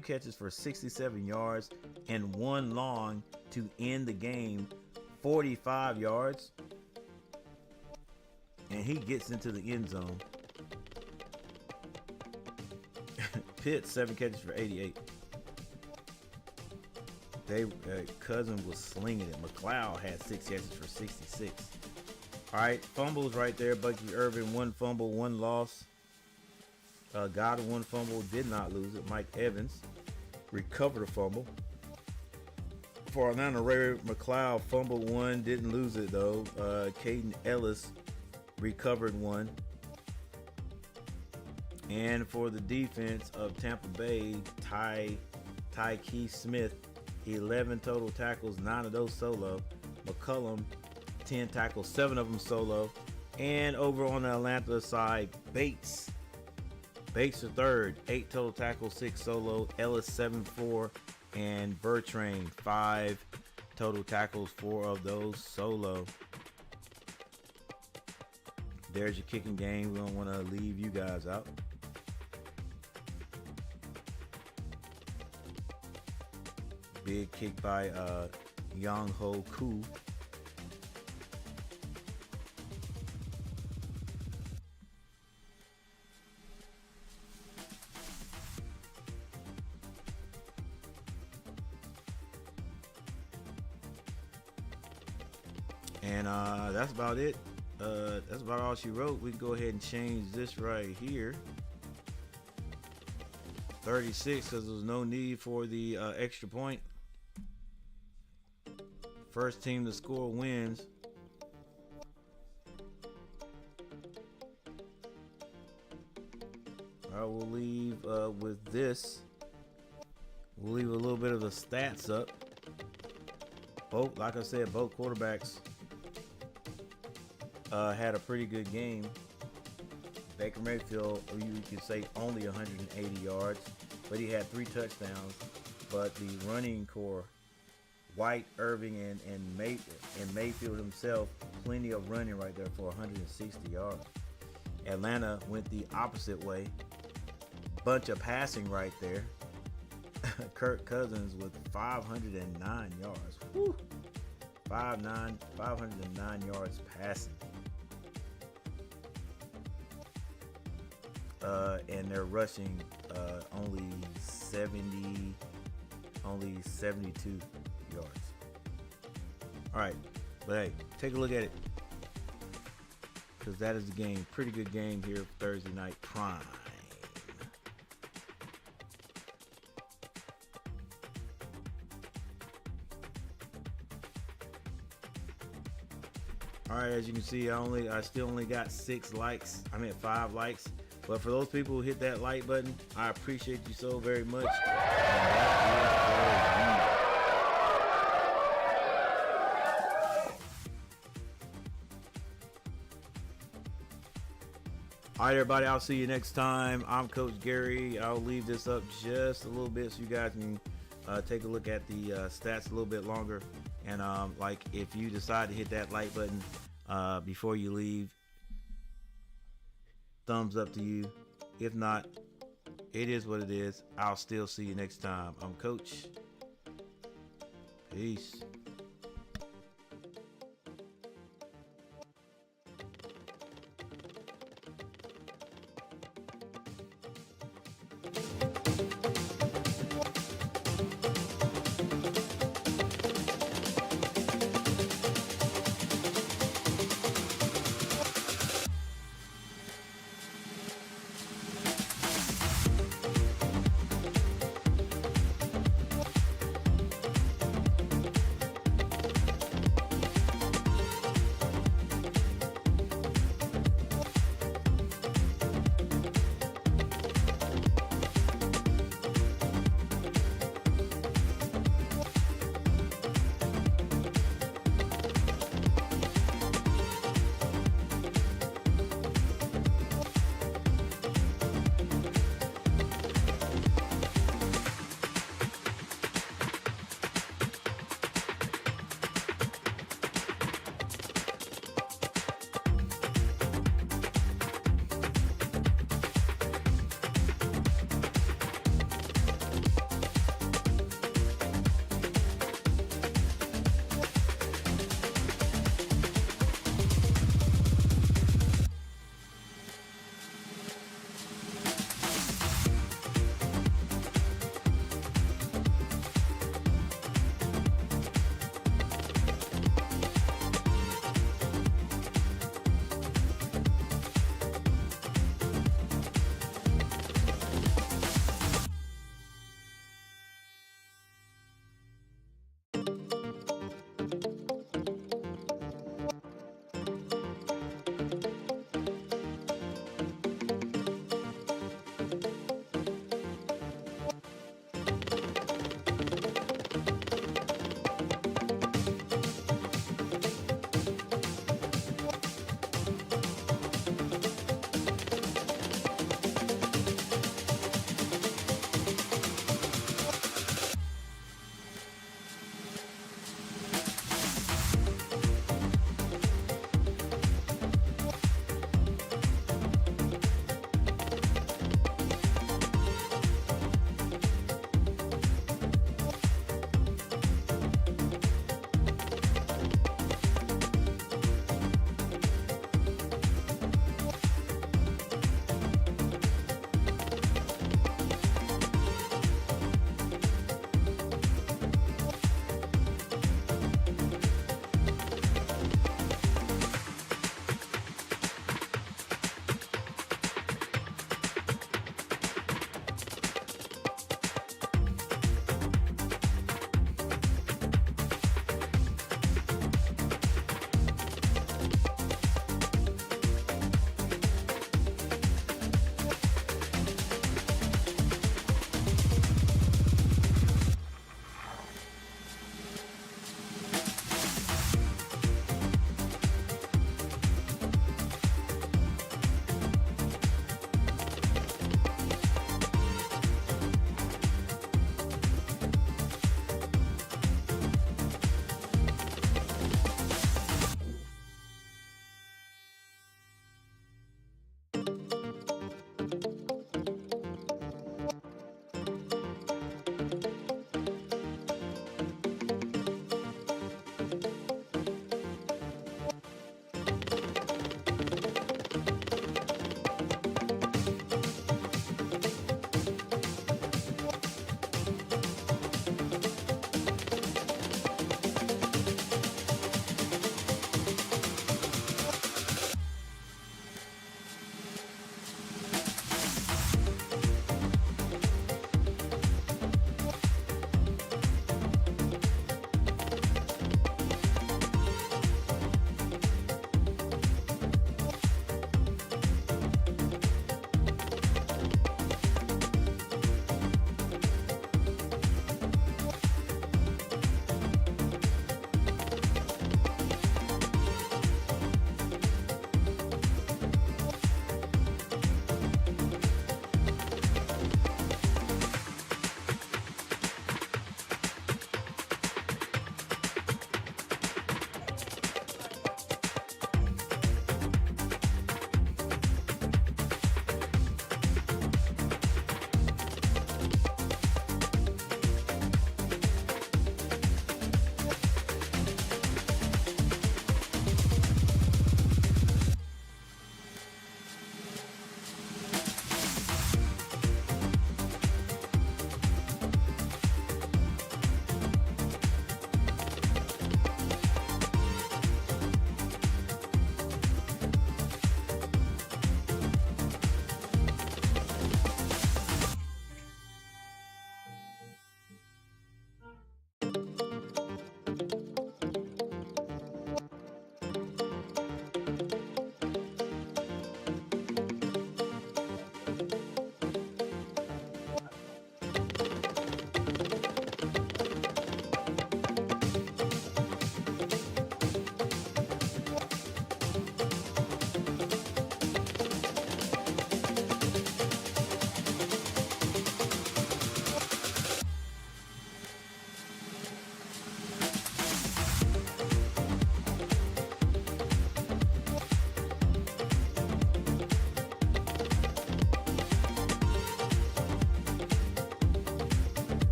catches for 67 yards and 1 long to end the game, 45 yards. And he gets into the end zone. Pitts, 7 catches for 88. Cousins was slinging it. McLeod had 6 catches for 66. All right, fumbles right there. Bucky Irvin, 1 fumble, 1 loss. Godwin, 1 fumble, did not lose it. Mike Evans recovered a fumble. For Atlanta, Ray McLeod fumbled 1, didn't lose it though. Caden Ellis recovered 1. And for the defense of Tampa Bay, Tyke Smith, 11 total tackles, 9 of those solo. McCullum, 10 tackles, 7 of them solo. And over on the Atlanta side, Bates the third, 8 total tackles, 6 solo. Ellis, 7-4. And Bertrand, 5 total tackles, 4 of those solo. There's your kicking game. We don't want to leave you guys out. Big kick by Young Ho Koo. And that's about it. That's about all she wrote. We can go ahead and change this right here. 36, because there was no need for the extra point. First team to score wins. All right, we'll leave with this. We'll leave a little bit of the stats up. Both, like I said, both quarterbacks had a pretty good game. Baker Mayfield, you could say only 180 yards, but he had 3 touchdowns. But the running core, White, Irving, and Mayfield himself, plenty of running right there for 160 yards. Atlanta went the opposite way. Bunch of passing right there. Kirk Cousins with 509 yards. Woo! 509 yards passing. And they're rushing only 72 yards. All right, but hey, take a look at it, because that is the game. Pretty good game here, Thursday night prime. All right, as you can see, I still only got 5 likes. But for those people who hit that like button, I appreciate you so very much. All right, everybody, I'll see you next time. I'm Coach Gary. I'll leave this up just a little bit so you guys can take a look at the stats a little bit longer. And like, if you decide to hit that like button before you leave, thumbs up to you. If not, it is what it is. I'll still see you next time. I'm Coach. Peace.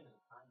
That's right.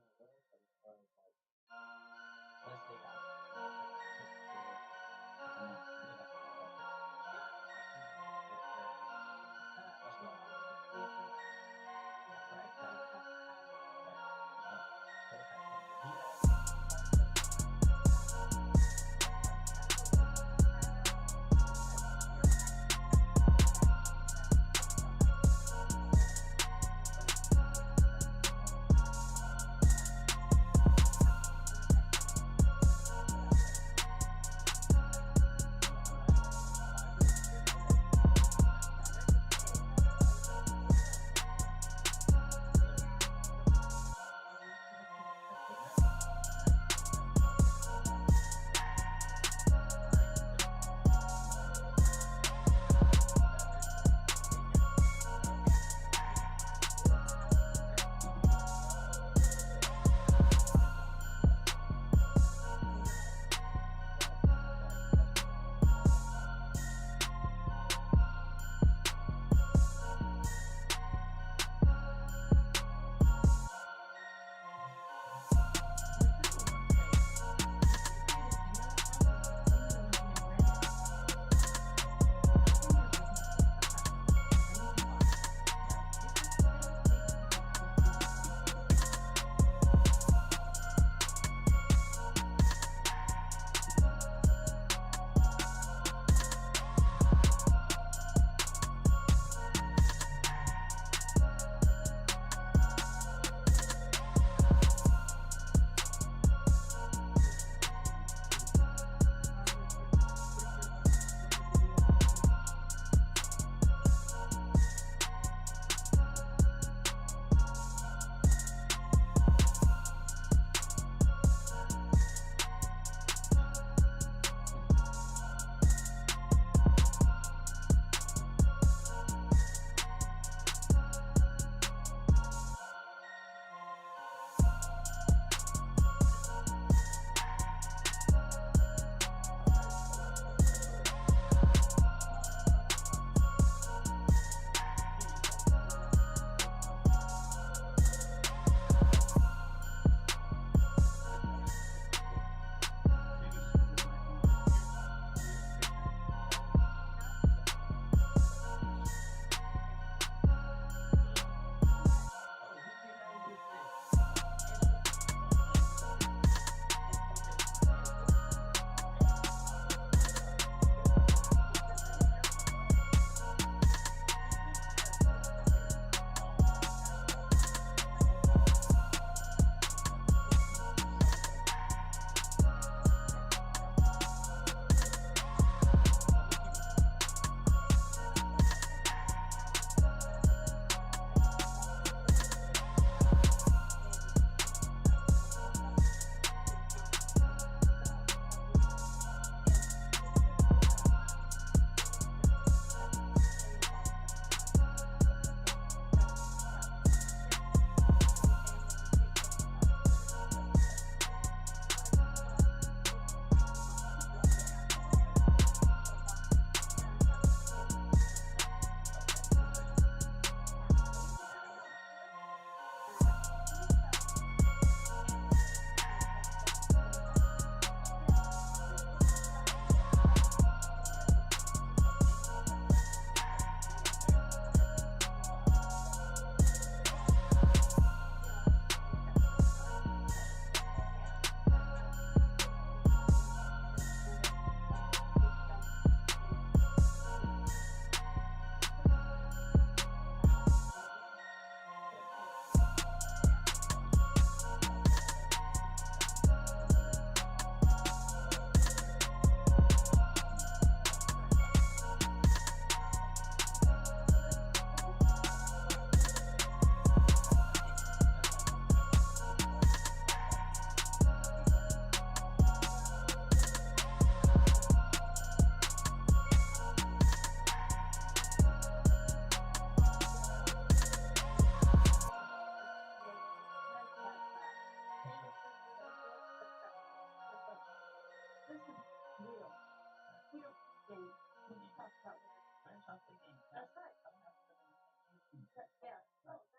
Yeah.